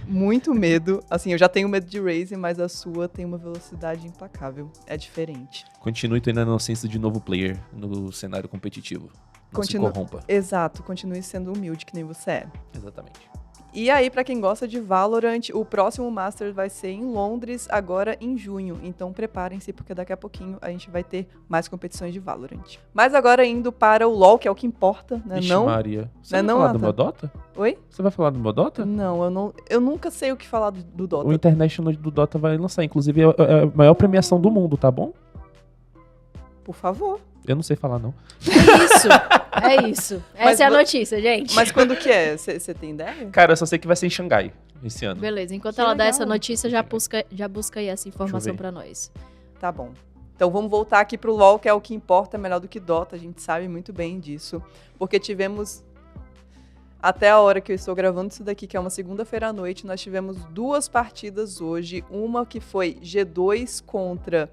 Muito medo. Assim, eu já tenho medo de Raze, mas a sua tem uma velocidade implacável. É diferente. Continue tendo a inocência de novo player no cenário competitivo. Não se corrompa. Exato, continue sendo humilde, que nem você é. Exatamente. E aí, pra quem gosta de Valorant, o próximo Masters vai ser em Londres, agora em junho. Então preparem-se, porque daqui a pouquinho a gente vai ter mais competições de Valorant. Mas agora indo para o LoL, que é o que importa, né? Vixe, Não? Maria. Você Não é vai não, falar do Nathan? Modota? Oi? Você vai falar do Modota? Não, eu nunca sei o que falar do Dota. O International do Dota vai lançar. Inclusive, é a maior premiação do mundo, tá bom? Por favor. Eu não sei falar, não. É isso. Mas Essa é a notícia, gente. Mas quando que é? Você tem ideia? Cara, eu só sei que vai ser em Xangai esse ano. Beleza, enquanto Que ela dá legal. essa notícia, já busca aí essa informação ver. pra nós. Tá bom. Então vamos voltar aqui pro LoL, que é o que importa, melhor do que Dota. A gente sabe muito bem disso. Porque tivemos, até a hora que eu estou gravando isso daqui, que é uma segunda-feira à noite, nós tivemos 2 partidas hoje. Uma que foi G2 contra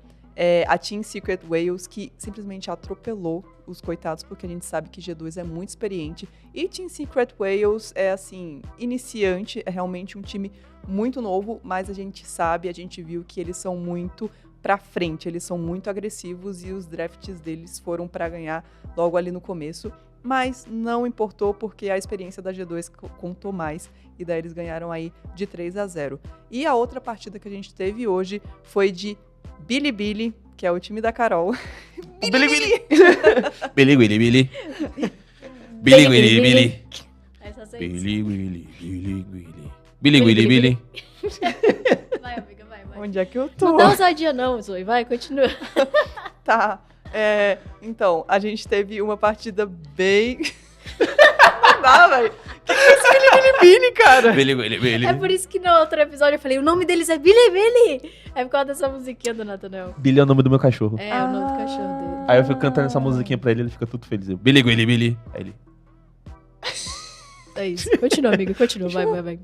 a Team Secret Wales, que simplesmente atropelou os coitados, porque a gente sabe que G2 é muito experiente. E Team Secret Wales é, assim, iniciante, é realmente um time muito novo, mas a gente viu que eles são muito pra frente, eles são muito agressivos e os drafts deles foram pra ganhar logo ali no começo. Mas não importou, porque a experiência da G2 contou mais, e daí eles ganharam aí de 3-0. E a outra partida que a gente teve hoje foi de Bilibili, que é o time da Carol. Bilibili! Bilibili. Bilibili. Essa sim. Bilibili. Vai, amiga, vai. Onde é que eu tô? Não dá ousadia não, Zoe. Vai, continua. Tá. Então, a gente teve uma partida bem... Não dá, velho. Que é esse Bilibili, cara? É por isso que no outro episódio eu falei, o nome deles é Bilibili. É por causa dessa musiquinha do Nathaniel. Billy é o nome do meu cachorro. É, o nome do cachorro dele. Aí eu fico cantando essa musiquinha pra ele, ele fica tudo feliz. Billy. Aí ele... É isso. Continua, amiga. Continua. Vai.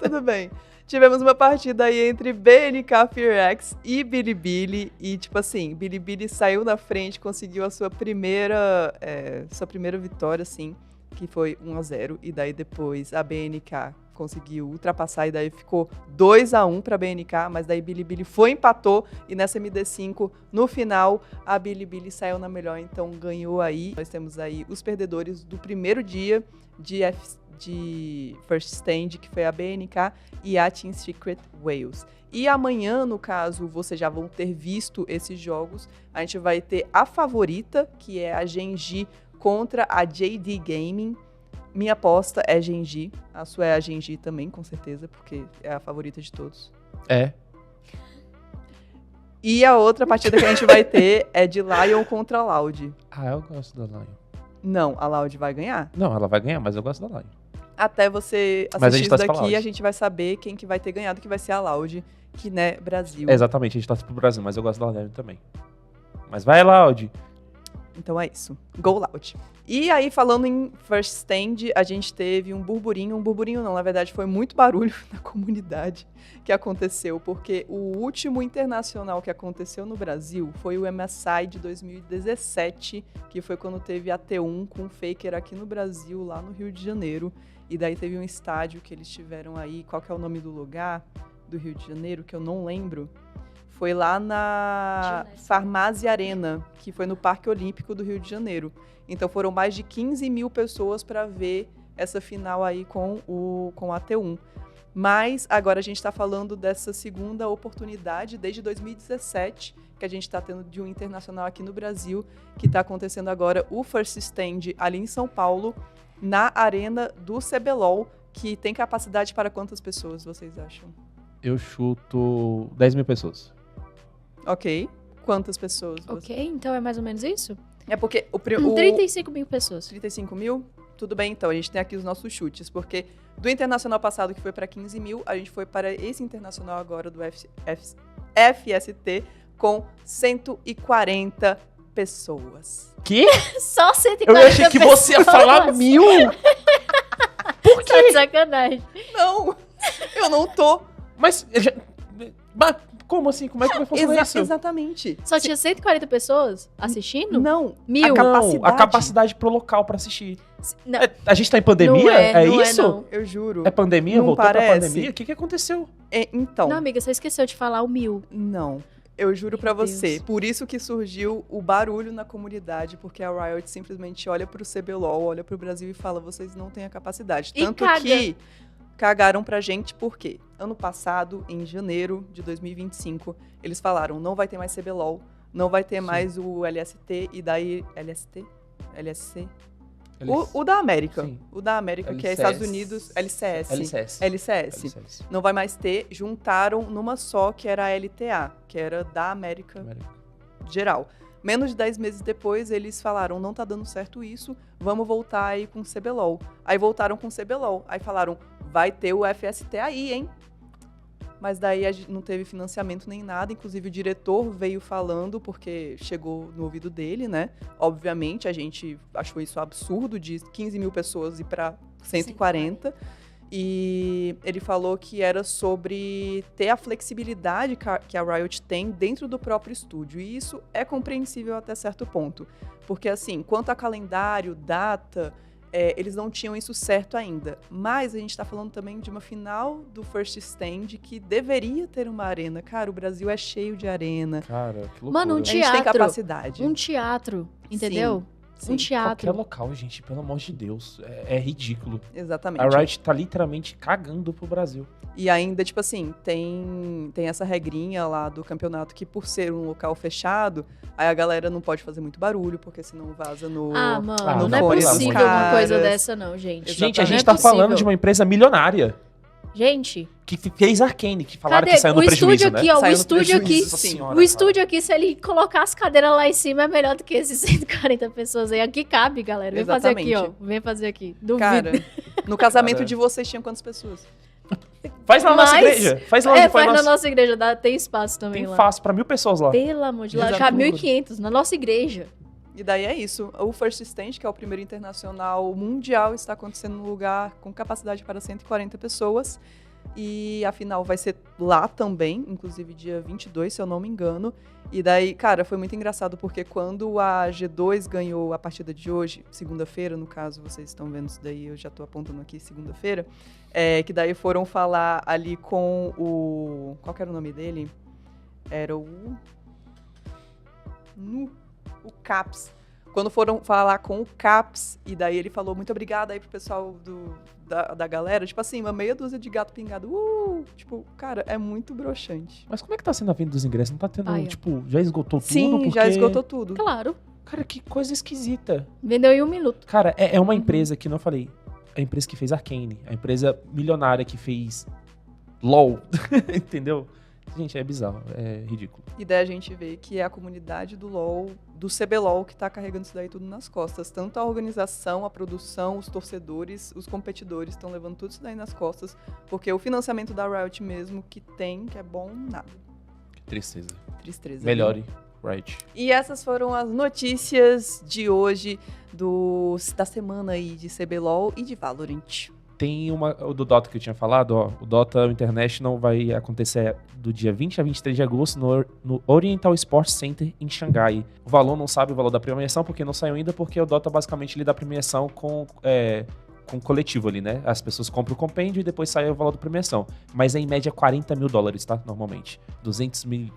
Tudo bem. Tivemos uma partida aí entre BNK Fear-X e Bilibili. E, tipo assim, Bilibili saiu na frente, conseguiu a sua primeira vitória, assim, que foi 1-0. E daí depois a BNK conseguiu ultrapassar e daí ficou 2-1 pra BNK, mas daí Bilibili empatou e nessa MD5, no final, a Bilibili saiu na melhor, então ganhou aí. Nós temos aí os perdedores do primeiro dia de First Stand, que foi a BNK e a Team Secret Wales. E amanhã, no caso, vocês já vão ter visto esses jogos. A gente vai ter a favorita, que é a Gen.G contra a JD Gaming. Minha aposta é Gen.G. A sua é a Gen.G também, com certeza, porque é a favorita de todos. É. E a outra partida que a gente vai ter é de Lion contra Loud. Ah, eu gosto da Lion. Não, a Loud vai ganhar. Não, ela vai ganhar, mas eu gosto da Lion. Até você Mas a assistir gente isso torce pra daqui, Loud. a gente vai saber quem que vai ter ganhado, que vai ser a Loud, que, né, Brasil. Exatamente, a gente torce pro Brasil, mas eu gosto da Lion também. Mas vai, Loud. Então é isso. Go Loud. E aí, falando em First Stand, a gente teve um burburinho não, na verdade foi muito barulho na comunidade que aconteceu, porque o último internacional que aconteceu no Brasil foi o MSI de 2017, que foi quando teve a T1 com o Faker aqui no Brasil, lá no Rio de Janeiro. E daí teve um estádio que eles tiveram aí, qual que é o nome do lugar do Rio de Janeiro, que eu não lembro. Foi lá na Farmácia Arena, que foi no Parque Olímpico do Rio de Janeiro. Então foram mais de 15 mil pessoas para ver essa final aí com a T1. Mas agora a gente está falando dessa segunda oportunidade desde 2017, que a gente está tendo de um internacional aqui no Brasil, que está acontecendo agora o First Stand ali em São Paulo, na arena do CBLOL, que tem capacidade para quantas pessoas, vocês acham? Eu chuto 10 mil pessoas. Ok. Quantas pessoas? Ok, então é mais ou menos isso? É porque o 35 mil pessoas. 35 mil? Tudo bem, então. A gente tem aqui os nossos chutes, porque do internacional passado, que foi para 15 mil, a gente foi para esse internacional agora do FST com 140 pessoas. Que? Só 140 Eu achei que você ia falar 1000! Por Tá de quê? sacanagem. Não! Eu não tô. Mas como assim? Como é que vai funcionar isso? Exatamente. Só tinha 140 pessoas assistindo? Não. Mil. A capacidade pro local pra assistir. Não. A gente tá em pandemia? Não é, não é, isso? não. Eu juro. É pandemia? Não Voltou parece. pra pandemia? O que aconteceu? Então. Não, amiga, você esqueceu de falar o 1000. Não. Eu juro pra Meu você. Deus. Por isso que surgiu o barulho na comunidade, porque a Riot simplesmente olha pro CBLOL, olha pro Brasil e fala, vocês não têm a capacidade. E Tanto caga. que cagaram pra gente, por quê? Ano passado, em janeiro de 2025, eles falaram, não vai ter mais CBLOL, não vai ter mais o LST, e daí... LST? LSC? O da América. Sim. O da América, que é LCS. Estados Unidos, LCS. LCS. LCS. Não vai mais ter, juntaram numa só, que era a LTA, que era da América geral. Menos de 10 meses depois, eles falaram, não tá dando certo isso, vamos voltar aí com o CBLOL. Aí voltaram com o CBLOL. Aí falaram, vai ter o FST aí, hein? Mas daí a gente não teve financiamento nem nada, inclusive o diretor veio falando, porque chegou no ouvido dele, né? Obviamente, a gente achou isso absurdo, de 15 mil pessoas ir para 140. E ele falou que era sobre ter a flexibilidade que a Riot tem dentro do próprio estúdio. E isso é compreensível até certo ponto. Porque, assim, quanto a calendário, data... eles não tinham isso certo ainda. Mas a gente tá falando também de uma final do First Stand que deveria ter uma arena. Cara, o Brasil é cheio de arena. Cara, que loucura. Mano, um A gente tem teatro. capacidade. Um teatro, entendeu? Sim, Um teatro. Qualquer local, gente, pelo amor de Deus. É ridículo. exatamente. A Riot tá literalmente cagando pro Brasil. E ainda, tipo assim, tem essa regrinha lá do campeonato que por ser um local fechado, aí a galera não pode fazer muito barulho, porque senão vaza no... Ah, mano, Ah, não é fone dos possível uma caras. coisa dessa não, gente. Gente, a Não gente é tá possível. falando de uma empresa milionária Gente, que fez Arcane, que falaram cadê? que saiu O no prejuízo, estúdio né? aqui, ó, o Saiu no estúdio aqui. prejuízo, Nossa sim. senhora, O estúdio aqui, se ele colocar as cadeiras lá em cima, é melhor do que esses 140 pessoas aí. Aqui cabe, galera. Vem fazer aqui, ó. Exatamente. Vem fazer aqui. Duvido. Cara, no casamento Cara. de vocês tinham quantas pessoas? Faz na nossa Mas- igreja. Faz lá onde foi faz nossa... na nossa igreja. Tem espaço também Tem lá. fácil pra 1.000 pessoas lá. Pelo amor de Deus. Exato. Já 1.500 na nossa igreja. E daí é isso. O First Stand, que é o primeiro internacional mundial, está acontecendo num lugar com capacidade para 140 pessoas. E a final vai ser lá também, inclusive dia 22, se eu não me engano. E daí, cara, foi muito engraçado, porque quando a G2 ganhou a partida de hoje, segunda-feira, no caso, vocês estão vendo isso daí, eu já tô apontando aqui, segunda-feira, que daí foram falar ali com o... Qual que era o nome dele? Era o Caps. Quando foram falar com o Caps, e daí ele falou muito obrigado aí pro pessoal da galera, tipo assim, uma meia dúzia de gato pingado. Tipo, cara, é muito broxante. Mas como é que tá sendo a venda dos ingressos? Não tá tendo, Ai, ó. tipo, já esgotou tudo? Sim, Porque... já esgotou tudo. Claro. Cara, que coisa esquisita. Vendeu em 1 minuto. Cara, é uma empresa que, não falei, a empresa que fez Arcane, a empresa milionária que fez LOL, entendeu? Gente, é bizarro, é ridículo. E daí a gente vê que é a comunidade do LoL, do CBLOL, que tá carregando isso daí tudo nas costas. Tanto a organização, a produção, os torcedores, os competidores estão levando tudo isso daí nas costas, porque o financiamento da Riot mesmo, que é bom, nada. Que tristeza. Tristeza. Melhore, Riot. E essas foram as notícias de hoje, da semana aí de CBLOL e de Valorant. Tem o do Dota que eu tinha falado, ó. O Dota International vai acontecer do dia 20 a 23 de agosto no Oriental Sports Center em Xangai. O Valor não sabe o valor da premiação porque não saiu ainda, porque o Dota basicamente lida a premiação com coletivo ali, né? As pessoas compram o compêndio e depois sai o valor da premiação. Mas é em média $40 mil, tá? Normalmente. 200 mil...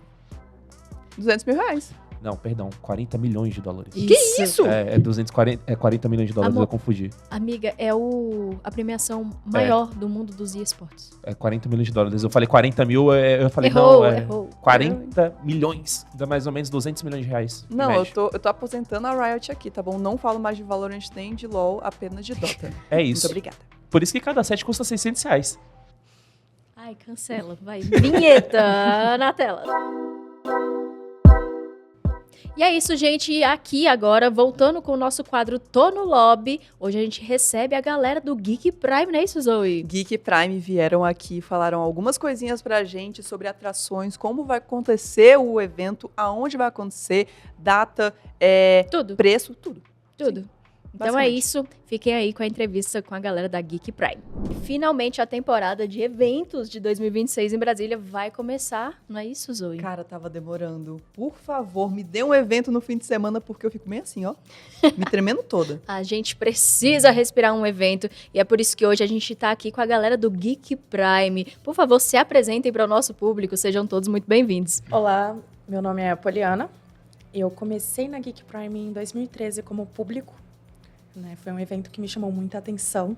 200 mil reais. Não, perdão, $40 milhões. Que isso? É 40 milhões de dólares, Amor. eu confundi. Amiga, é a premiação maior do mundo dos esportes. É $40 milhões. Eu falei 40 mil, eu falei, Errou, não, é errou. 40 milhões. Dá mais ou menos 200 milhões de reais. em Não, eu média. tô aposentando a Riot aqui, tá bom? Não falo mais de Valorant nem de LoL, apenas de Dota. É Muito isso. obrigada. Por isso que cada set custa R$600. Ai, cancela. Vai. Vinheta na tela. E é isso, gente. E aqui agora, voltando com o nosso quadro Tô no Lobby, hoje a gente recebe a galera do Geek Prime, não é isso, Zoe? Geek Prime vieram aqui, falaram algumas coisinhas pra gente sobre atrações, como vai acontecer o evento, aonde vai acontecer, data, Tudo, preço, tudo. tudo. Então é basicamente. isso, fiquem aí com a entrevista com a galera da Geek Prime. Finalmente a temporada de eventos de 2026 em Brasília vai começar, não é isso, Zoe? Cara, tava demorando. Por favor, me dê um evento no fim de semana, porque eu fico meio assim, ó, me tremendo toda. A gente precisa respirar um evento e é por isso que hoje a gente tá aqui com a galera do Geek Prime. Por favor, se apresentem para o nosso público, sejam todos muito bem-vindos. Olá, meu nome é Poliana. Eu comecei na Geek Prime em 2013 como público, né? Foi um evento que me chamou muita atenção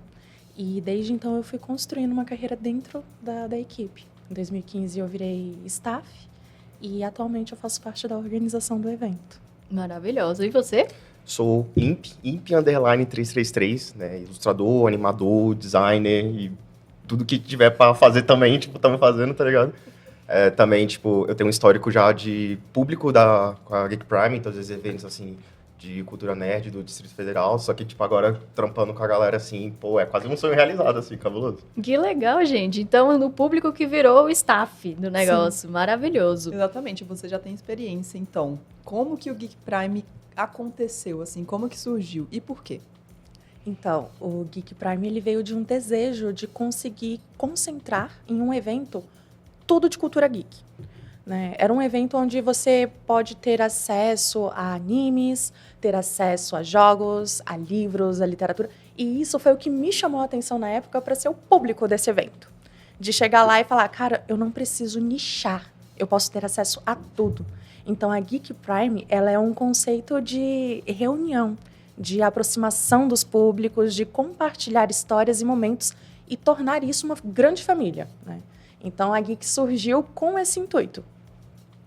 e desde então eu fui construindo uma carreira dentro da equipe. Em 2015 eu virei staff e atualmente eu faço parte da organização do evento. Maravilhoso. E você? Sou imp_333, né? Ilustrador, animador, designer e tudo que tiver pra fazer também, tipo, estamos fazendo, tá ligado? Também, tipo, eu tenho um histórico já de público com a Geek Prime, todos os eventos, assim, de cultura nerd do Distrito Federal, só que, tipo, agora trampando com a galera, assim, pô, é quase um sonho realizado, assim, cabuloso. Que legal, gente. Então, no público que virou o staff do negócio. Maravilhoso. Exatamente, você já tem experiência, então. Como que o Geek Prime aconteceu, assim? Como que surgiu e por quê? Então, o Geek Prime ele veio de um desejo de conseguir concentrar em um evento tudo de cultura geek. Né? Era um evento onde você pode ter acesso a animes, ter acesso a jogos, a livros, a literatura. E isso foi o que me chamou a atenção na época para ser o público desse evento. De chegar lá e falar, cara, eu não preciso nichar, eu posso ter acesso a tudo. Então, a Geek Prime, ela é um conceito de reunião, de aproximação dos públicos, de compartilhar histórias e momentos e tornar isso uma grande família. Né? Então, a Geek surgiu com esse intuito.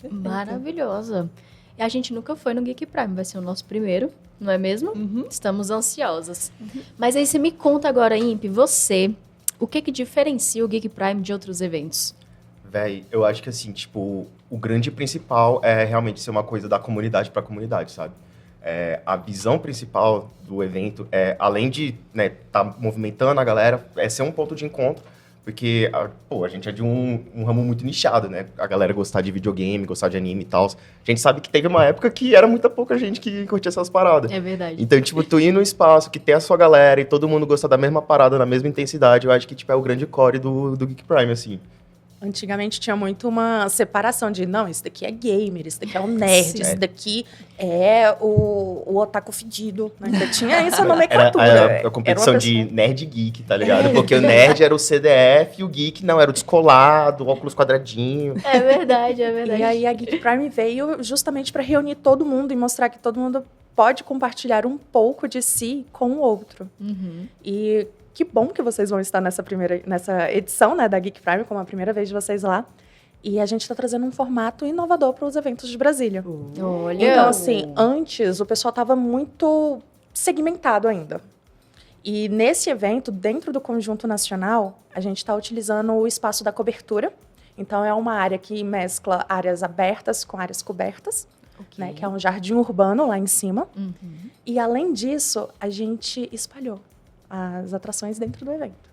Perfeito. Maravilhosa. E a gente nunca foi no Geek Prime, vai ser o nosso primeiro, não é mesmo? Uhum. Estamos ansiosas. Mas aí você me conta agora, Imp, você, o que diferencia o Geek Prime de outros eventos? Véi, eu acho que, assim, tipo, o grande principal é realmente ser uma coisa da comunidade pra comunidade, sabe? A visão principal do evento é, além de, né, tá movimentando a galera, é ser um ponto de encontro, porque, a gente é de um ramo muito nichado, né? A galera gostar de videogame, gostar de anime e tal. A gente sabe que teve uma época que era muita pouca gente que curtia essas paradas. É verdade. Então, tipo, tu ir num espaço que tem a sua galera e todo mundo gostar da mesma parada, na mesma intensidade, eu acho que, tipo, é o grande core do Geek Prime, assim. Antigamente tinha muito uma separação de, não, esse daqui é gamer, esse daqui é um nerd, Sim. esse daqui é o otaku fedido. Né? Ainda tinha essa nomenclatura. Era a competição de nerd e geek, tá ligado? Porque o nerd era o CDF e o geek não, era o descolado, o óculos quadradinho. É verdade, é verdade. E aí a Geek Prime veio justamente para reunir todo mundo e mostrar que todo mundo pode compartilhar um pouco de si com o outro. Uhum. E que bom que vocês vão estar nessa edição, né, da Geek Prime, como a primeira vez de vocês lá. E a gente está trazendo um formato inovador para os eventos de Brasília. Olha. Então, assim, antes o pessoal estava muito segmentado ainda. E nesse evento, dentro do Conjunto Nacional, a gente está utilizando o espaço da cobertura. Então, é uma área que mescla áreas abertas com áreas cobertas, né, que é um jardim urbano lá em cima. Uhum. E, além disso, a gente espalhou as atrações dentro do evento.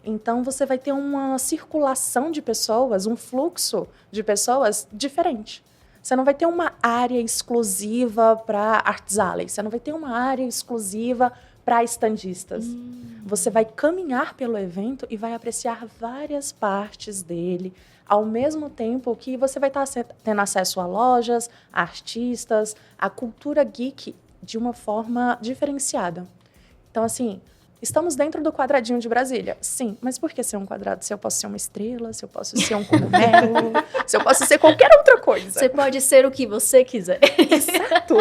Então, você vai ter uma circulação de pessoas, um fluxo de pessoas diferente. Você não vai ter uma área exclusiva para Arts Alley, você não vai ter uma área exclusiva para estandistas. Você vai caminhar pelo evento e vai apreciar várias partes dele, ao mesmo tempo que você vai estar tendo acesso a lojas, a artistas, a cultura geek de uma forma diferenciada. Então, assim, estamos dentro do quadradinho de Brasília. Sim, mas por que ser um quadrado? Se eu posso ser uma estrela, se eu posso ser um cogumelo, se eu posso ser qualquer outra coisa. Você pode ser o que você quiser. Exato.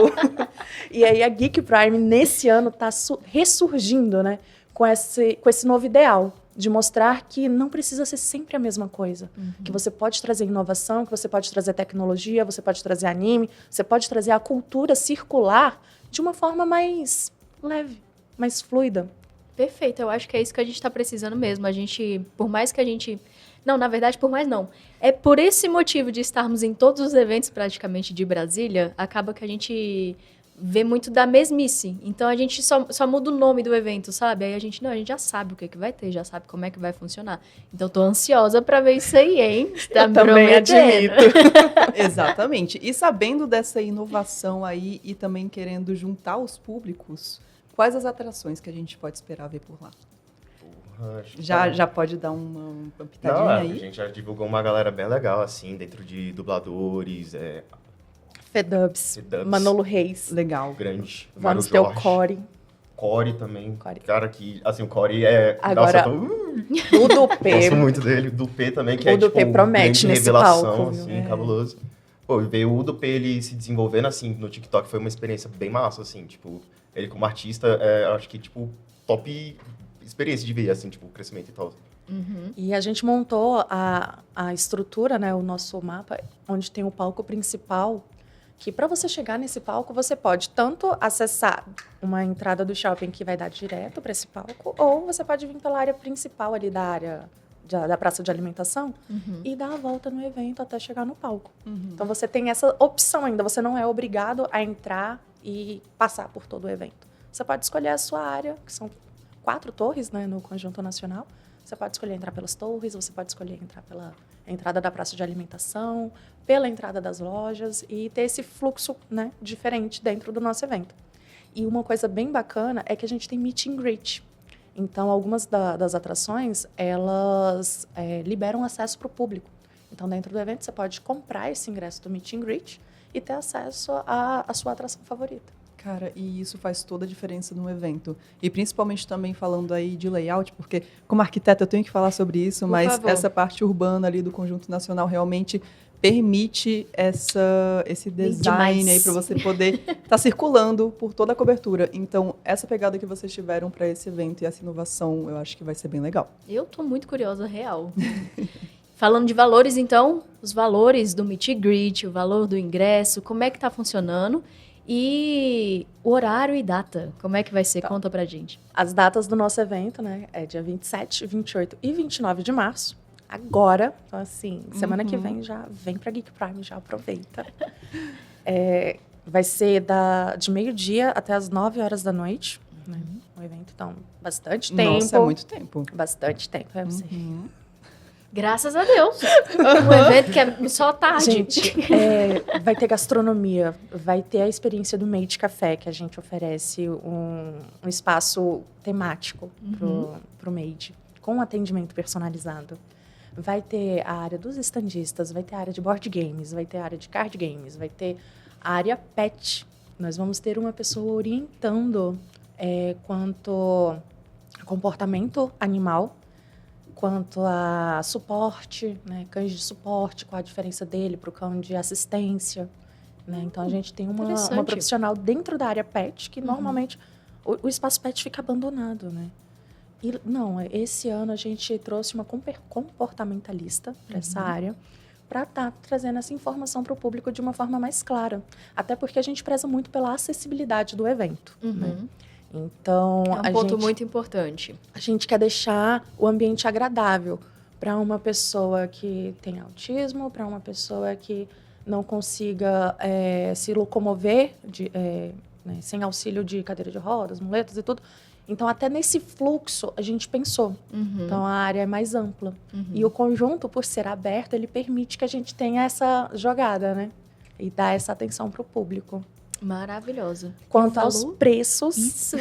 E aí a Geek Prime, nesse ano, está ressurgindo, né, com esse novo ideal de mostrar que não precisa ser sempre a mesma coisa. Que você pode trazer inovação, que você pode trazer tecnologia, você pode trazer anime, você pode trazer a cultura circular de uma forma mais leve, mais fluida. Perfeito, eu acho que é isso que a gente está precisando mesmo. A gente, por mais que a gente... Não, na verdade, por mais não. É por esse motivo de estarmos em todos os eventos praticamente de Brasília, acaba que a gente vê muito da mesmice. Então, a gente só muda o nome do evento, sabe? Aí a gente já sabe o que vai ter, já sabe como é que vai funcionar. Então, tô ansiosa para ver isso aí, hein? Tá Eu também admito. Exatamente. E sabendo dessa inovação aí e também querendo juntar os públicos, quais as atrações que a gente pode esperar ver por lá? Acho que Já pode dar uma pitadinha Não, aí? a gente já divulgou uma galera bem legal, assim, dentro de dubladores, Fedubs, Fedubs. Manolo Reis, Legal. grande. Mário vamos ter o Jorge. Core. Core também. Core. Cara, que, assim, o Core é... Agora, nossa, o Dupê. gosto muito dele. O Dupê também, que O é, Dupê tipo, promete grande nesse revelação, palco, assim, viu? cabuloso. Pô, ver o Dupê, ele se desenvolvendo, assim, no TikTok foi uma experiência bem massa, assim, tipo, ele como artista, eu acho que, tipo, top experiência de ver, assim, tipo, o crescimento e tal. E a gente montou a estrutura, né, o nosso mapa, onde tem o palco principal, que para você chegar nesse palco, você pode tanto acessar uma entrada do shopping que vai dar direto para esse palco, ou você pode vir pela área principal ali da área da praça de alimentação Uhum. e dar a volta no evento até chegar no palco. Uhum. Então você tem essa opção ainda, você não é obrigado a entrar e passar por todo o evento. Você pode escolher a sua área, que são 4 torres, né, no Conjunto Nacional. Você pode escolher entrar pelas torres, você pode escolher entrar pela entrada da praça de alimentação, pela entrada das lojas e ter esse fluxo, né, diferente dentro do nosso evento. E uma coisa bem bacana é que a gente tem meet and greet. Então, algumas das atrações, elas liberam acesso para o público. Então, dentro do evento, você pode comprar esse ingresso do meet and greet e ter acesso à sua atração favorita. Cara, e isso faz toda a diferença no evento. E principalmente também falando aí de layout, porque como arquiteta eu tenho que falar sobre isso, Por mas favor. essa parte urbana ali do Conjunto Nacional realmente permite esse design Demais. aí para você poder estar circulando por toda a cobertura. Então, essa pegada que vocês tiveram para esse evento e essa inovação, eu acho que vai ser bem legal. Eu tô muito curiosa, real. Falando de valores, então, os valores do Meet and Greet, o valor do ingresso, como é que tá funcionando? E o horário e data, como é que vai ser? Tá. Conta pra gente. As datas do nosso evento, né, é dia 27, 28 e 29 de março. Agora, então assim, semana que vem já vem pra Geek Prime, já aproveita. Vai ser de meio-dia até as 9 horas da noite, né, o evento, então, bastante tempo. Nossa, é muito tempo. Bastante tempo, eu sei. Graças a Deus. Um evento que é só tarde. Gente, vai ter gastronomia, vai ter a experiência do Made Café, que a gente oferece um espaço temático pro Made, com atendimento personalizado. Vai ter a área dos estandistas, vai ter a área de board games, vai ter a área de card games, vai ter a área pet. Nós vamos ter uma pessoa orientando quanto a comportamento animal, quanto a suporte, né, cães de suporte, qual a diferença dele para o cão de assistência. Né? Então, a gente tem uma Interessante. profissional dentro da área pet, que normalmente o espaço pet fica abandonado. Né? E, não, esse ano a gente trouxe uma comportamentalista para essa área, para estar trazendo essa informação para o público de uma forma mais clara. Até porque a gente preza muito pela acessibilidade do evento. Né? Então, É um ponto muito importante. a gente quer deixar o ambiente agradável para uma pessoa que tem autismo, para uma pessoa que não consiga se locomover né, sem auxílio de cadeira de rodas, muletas e tudo. Então, até nesse fluxo, a gente pensou. Então, a área é mais ampla. E o conjunto, por ser aberto, ele permite que a gente tenha essa jogada, né? E dar essa atenção para o público. Maravilhosa. Quanto aos Falou? preços, Isso.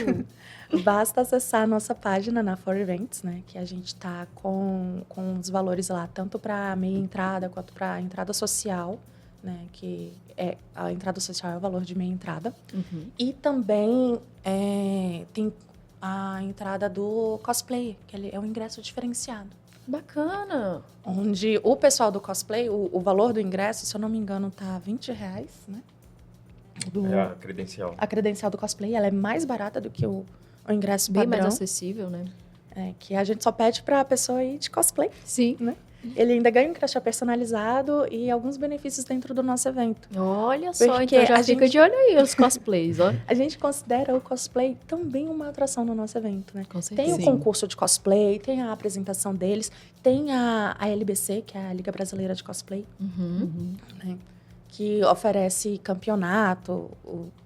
basta acessar a nossa página na For Events, né? Que a gente está com os valores lá, tanto para meia entrada quanto para entrada social, né? Que a entrada social é o valor de meia entrada. E também tem a entrada do cosplay, que ele é um ingresso diferenciado. Bacana. Onde o pessoal do cosplay, o valor do ingresso, se eu não me engano, tá R$20, né? É a credencial. A credencial do cosplay, ela é mais barata do que o ingresso Bem padrão. mais acessível, né? Que a gente só pede para a pessoa ir de cosplay. Sim. Ele ainda ganha um crachá personalizado e alguns benefícios dentro do nosso evento. Olha só, Porque então já a fica gente- de olho aí os cosplays, ó. A gente considera o cosplay também uma atração no nosso evento, né? Com Tem certeza. o Sim. concurso de cosplay, tem a apresentação deles, tem a LBC, que é a Liga Brasileira de Cosplay, né? Que oferece campeonato.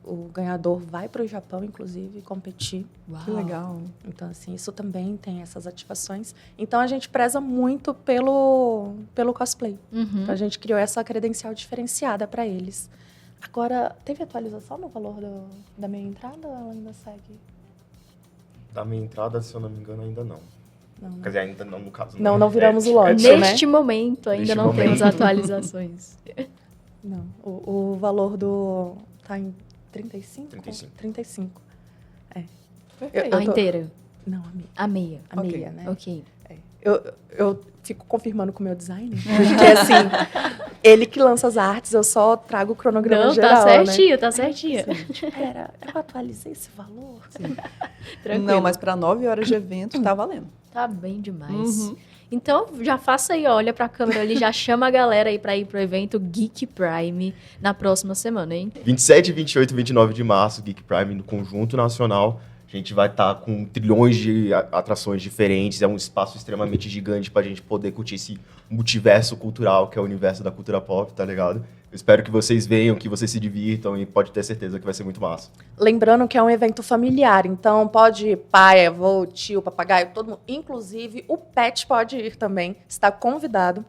O ganhador vai para o Japão, inclusive, competir. Uau. Que legal. Então, assim, isso também tem essas ativações. Então, a gente preza muito pelo cosplay. Então, a gente criou essa credencial diferenciada para eles. Agora, teve atualização no valor da meia entrada ou ela ainda segue? Da minha entrada, se eu não me engano, ainda não. Não, Quer dizer, ainda não, no caso. Não viramos o lote, É, né? Neste momento, ainda Neste não momento. temos atualizações. Não. O valor tá em 35? 35. 35. Perfeito. A inteira. Não, a meia. A meia. A Ok. meia, né? Ok. Eu fico confirmando com o meu designer, porque assim, ele que lança as artes, eu só trago o cronograma Não, geral, tá né? certinho, tá certinho. Eu atualizei esse valor? Tranquilo. Não, mas para 9 horas de evento tá valendo. Tá bem demais. Então, já faça aí, ó, olha pra câmera ali, já chama a galera aí pra ir pro evento Geek Prime na próxima semana, hein? 27, 28 e 29 de março, Geek Prime no Conjunto Nacional. A gente vai estar com trilhões de atrações diferentes, é um espaço extremamente gigante pra gente poder curtir esse multiverso cultural, que é o universo da cultura pop, tá ligado? Eu espero que vocês venham, que vocês se divirtam e pode ter certeza que vai ser muito massa. Lembrando que é um evento familiar, então pode ir pai, avô, tio, papagaio, todo mundo. Inclusive, o pet pode ir também, está convidado.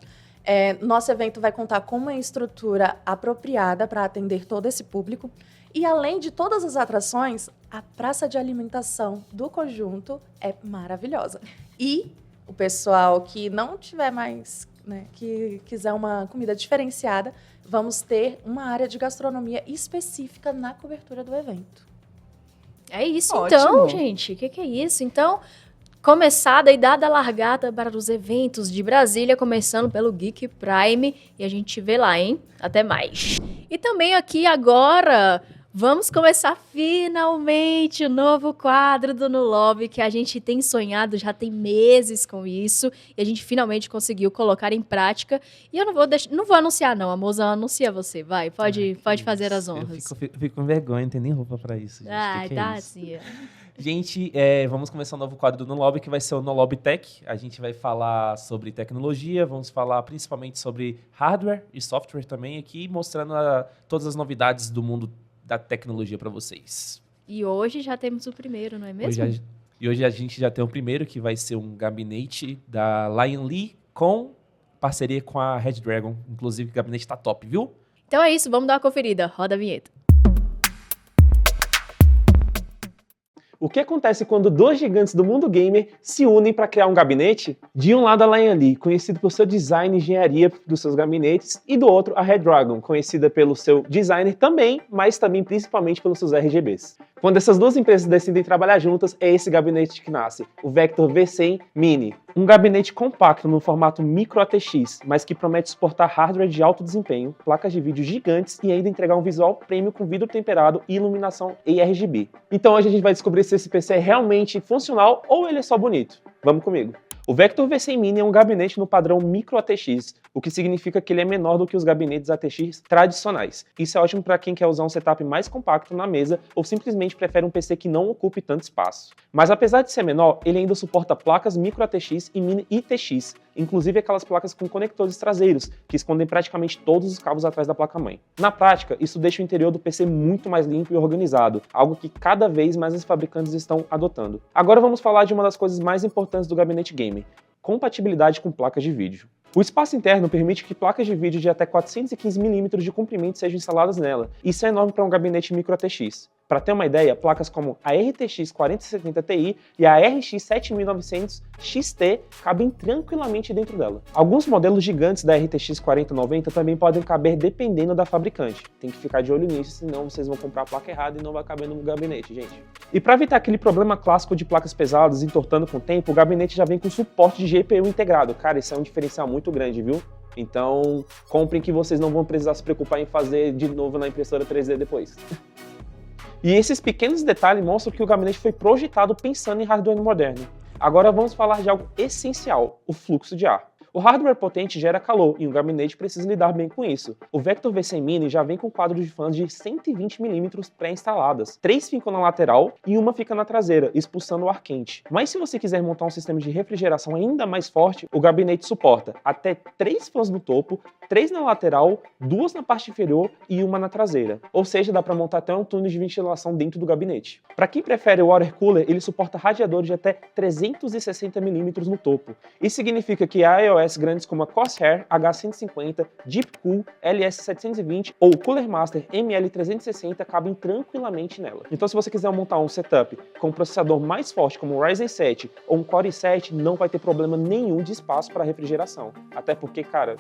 Nosso evento vai contar com uma estrutura apropriada para atender todo esse público. E além de todas as atrações, a praça de alimentação do conjunto é maravilhosa. E o pessoal que não tiver mais, né, que quiser uma comida diferenciada, vamos ter uma área de gastronomia específica na cobertura do evento. É isso, Ótimo. então, gente. O que é isso? Então, começada e dada a largada para os eventos de Brasília, começando pelo Geek Prime. E a gente vê lá, hein? Até mais. E também aqui agora, vamos começar finalmente o novo quadro do No Lobby, que a gente tem sonhado já tem meses com isso. E a gente finalmente conseguiu colocar em prática. E eu não vou anunciar, não. A Moza anuncia você. Vai, pode fazer as honras. Eu fico com vergonha, não tem nem roupa pra isso, gente. Que é tá isso? assim. Gente, vamos começar um novo quadro do No Lobby, que vai ser o No Lobby Tech. A gente vai falar sobre tecnologia, vamos falar principalmente sobre hardware e software também aqui, mostrando todas as novidades do mundo da tecnologia para vocês. E hoje já temos o primeiro, não é mesmo? Hoje a gente já tem o primeiro, que vai ser um gabinete da Lion Lee com parceria com a Red Dragon. Inclusive, o gabinete tá top, viu? Então é isso, vamos dar uma conferida. Roda a vinheta. O que acontece quando dois gigantes do mundo gamer se unem para criar um gabinete? De um lado a Lion Lee, conhecido por seu design e engenharia dos seus gabinetes, e do outro a Red Dragon, conhecida pelo seu designer também, mas também principalmente pelos seus RGBs. Quando essas duas empresas decidem trabalhar juntas, é esse gabinete que nasce, o Vector V100 Mini. Um gabinete compacto no formato Micro ATX, mas que promete suportar hardware de alto desempenho, placas de vídeo gigantes e ainda entregar um visual premium com vidro temperado e iluminação RGB. Então hoje a gente vai descobrir se esse PC é realmente funcional ou ele é só bonito. Vamos comigo. O Vector V100 Mini é um gabinete no padrão Micro ATX, o que significa que ele é menor do que os gabinetes ATX tradicionais. Isso é ótimo para quem quer usar um setup mais compacto na mesa ou simplesmente prefere um PC que não ocupe tanto espaço. Mas apesar de ser menor, ele ainda suporta placas Micro ATX e Mini ITX, inclusive aquelas placas com conectores traseiros, que escondem praticamente todos os cabos atrás da placa-mãe. Na prática, isso deixa o interior do PC muito mais limpo e organizado, algo que cada vez mais os fabricantes estão adotando. Agora vamos falar de uma das coisas mais importantes do gabinete gamer: compatibilidade com placas de vídeo. O espaço interno permite que placas de vídeo de até 415mm de comprimento sejam instaladas nela. Isso é enorme para um gabinete Micro ATX. Para ter uma ideia, placas como a RTX 4070 Ti e a RX 7900 XT cabem tranquilamente dentro dela. Alguns modelos gigantes da RTX 4090 também podem caber dependendo da fabricante. Tem que ficar de olho nisso, senão vocês vão comprar a placa errada e não vai caber no gabinete, gente. E para evitar aquele problema clássico de placas pesadas entortando com o tempo, o gabinete já vem com suporte de GPU integrado. Cara, isso é um diferencial muito grande, viu? Então, comprem que vocês não vão precisar se preocupar em fazer de novo na impressora 3D depois. E esses pequenos detalhes mostram que o gabinete foi projetado pensando em hardware moderno. Agora vamos falar de algo essencial: o fluxo de ar. O hardware potente gera calor e o gabinete precisa lidar bem com isso. O Vector V100 Mini já vem com quadro de fãs de 120mm pré-instaladas. 3 ficam na lateral e uma fica na traseira, expulsando o ar quente. Mas se você quiser montar um sistema de refrigeração ainda mais forte, o gabinete suporta até 3 fãs no topo, 3 na lateral, 2 na parte inferior e uma na traseira. Ou seja, dá para montar até um túnel de ventilação dentro do gabinete. Para quem prefere o water cooler, ele suporta radiadores de até 360mm no topo. Isso significa que a iOS grandes como a Corsair H150, Deepcool LS720 ou Cooler Master ML360 cabem tranquilamente nela. Então, se você quiser montar um setup com um processador mais forte como o Ryzen 7 ou um Core i7, não vai ter problema nenhum de espaço para refrigeração. Até porque, cara,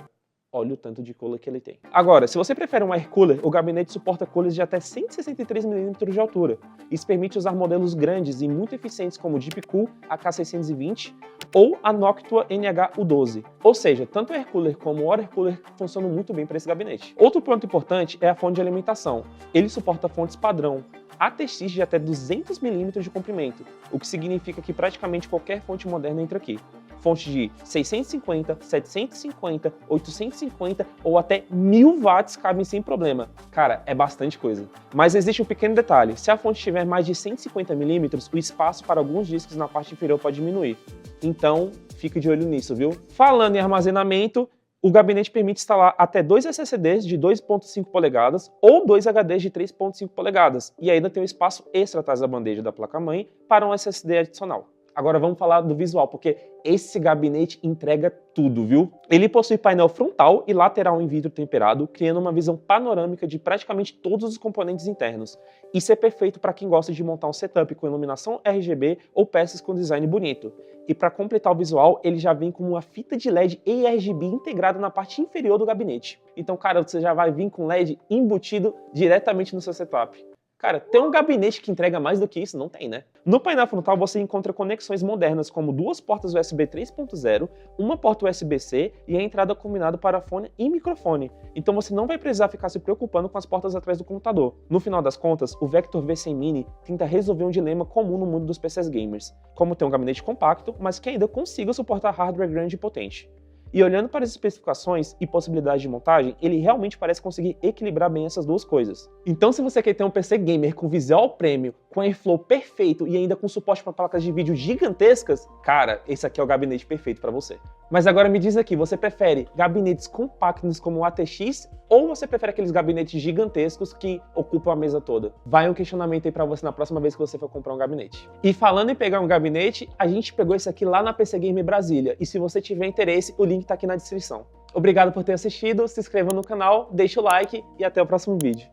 olha o tanto de cooler que ele tem. Agora, se você prefere um air cooler, o gabinete suporta coolers de até 163mm de altura. Isso permite usar modelos grandes e muito eficientes como o Deepcool AK620 ou a Noctua NH-U12. Ou seja, tanto o air cooler como o water cooler funcionam muito bem para esse gabinete. Outro ponto importante é a fonte de alimentação. Ele suporta fontes padrão ATX de até 200mm de comprimento, o que significa que praticamente qualquer fonte moderna entra aqui. fonte de 650, 750, 850 ou até 1000 watts cabem sem problema. Cara, é bastante coisa. Mas existe um pequeno detalhe, se a fonte tiver mais de 150 mm, o espaço para alguns discos na parte inferior pode diminuir. Então, fique de olho nisso, viu? Falando em armazenamento, o gabinete permite instalar até 2 SSDs de 2.5 polegadas ou 2 HDs de 3.5 polegadas e ainda tem um espaço extra atrás da bandeja da placa-mãe para um SSD adicional. Agora vamos falar do visual, porque esse gabinete entrega tudo, viu? Ele possui painel frontal e lateral em vidro temperado, criando uma visão panorâmica de praticamente todos os componentes internos. Isso é perfeito para quem gosta de montar um setup com iluminação RGB ou peças com design bonito. E para completar o visual, ele já vem com uma fita de LED e RGB integrada na parte inferior do gabinete. Então, cara, você já vai vir com LED embutido diretamente no seu setup. Cara, tem um gabinete que entrega mais do que isso? Não tem, né? No painel frontal você encontra conexões modernas como 2 portas USB 3.0, uma porta USB-C e a entrada combinada para fone e microfone. Então você não vai precisar ficar se preocupando com as portas atrás do computador. No final das contas, o Vector V100 Mini tenta resolver um dilema comum no mundo dos PCs gamers, como ter um gabinete compacto, mas que ainda consiga suportar hardware grande e potente. E olhando para as especificações e possibilidades de montagem, ele realmente parece conseguir equilibrar bem essas duas coisas. Então, se você quer ter um PC gamer com visual premium, com airflow perfeito e ainda com suporte para placas de vídeo gigantescas, cara, esse aqui é o gabinete perfeito para você. Mas agora me diz aqui, você prefere gabinetes compactos como o ATX ou você prefere aqueles gabinetes gigantescos que ocupam a mesa toda? Vai um questionamento aí para você na próxima vez que você for comprar um gabinete. E falando em pegar um gabinete, a gente pegou esse aqui lá na PC Gamer Brasília. E se você tiver interesse, o link tá aqui na descrição. Obrigado por ter assistido, se inscreva no canal, deixa o like e até o próximo vídeo.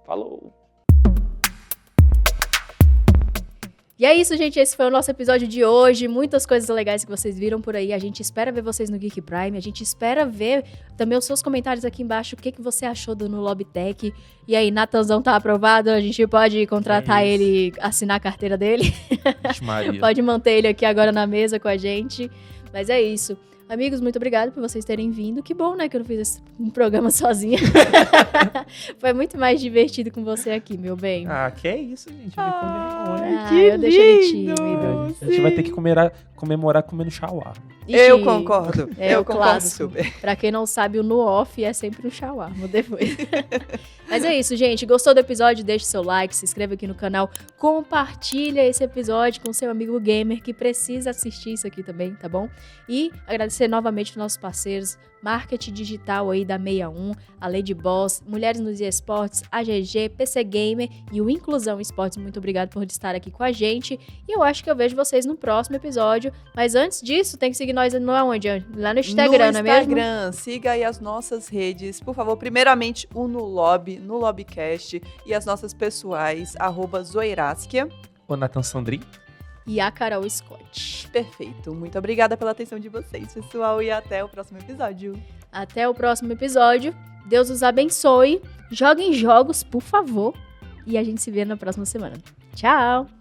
Falou! E é isso, gente. Esse foi o nosso episódio de hoje. Muitas coisas legais que vocês viram por aí. A gente espera ver vocês no Geek Prime. A gente espera ver também os seus comentários aqui embaixo. O que você achou do No Lobtech. E aí, Natanzão tá aprovado? A gente pode contratar ele, assinar a carteira dele. Vixe Maria. Pode manter ele aqui agora na mesa com a gente. Mas é isso. Amigos, muito obrigada por vocês terem vindo. Que bom, né, que eu não fiz um programa sozinha. Foi muito mais divertido com você aqui, meu bem. Ah, que é isso, gente. Me vergonha. Que eu deixo ele lindo! tímido. A gente vai ter que comemorar comendo shawarma. Eu Ixi, concordo. É eu o concordo clássico. super. Pra quem não sabe, o no off é sempre um shawarma depois. Mas é isso, gente. Gostou do episódio? Deixe seu like, se inscreva aqui no canal, compartilha esse episódio com seu amigo gamer que precisa assistir isso aqui também, tá bom? E agradecer novamente aos nossos parceiros, Marketing Digital aí da 61, a Lady Boss, Mulheres nos eSports, a GG, PC Gamer e o Inclusão Esportes. Muito obrigado por estar aqui com a gente. E eu acho que eu vejo vocês no próximo episódio. Mas antes disso, tem que seguir nós aonde? Lá no Instagram, não é mesmo? No Instagram, siga aí as nossas redes. Por favor, primeiramente o Nulob, no Lobcast e as nossas pessoais, @Zoiraskia. O Nathan Sandrin. E a Carol Scott. Perfeito. Muito obrigada pela atenção de vocês, pessoal, e até o próximo episódio. Até o próximo episódio. Deus os abençoe. Joguem jogos, por favor. E a gente se vê na próxima semana. Tchau!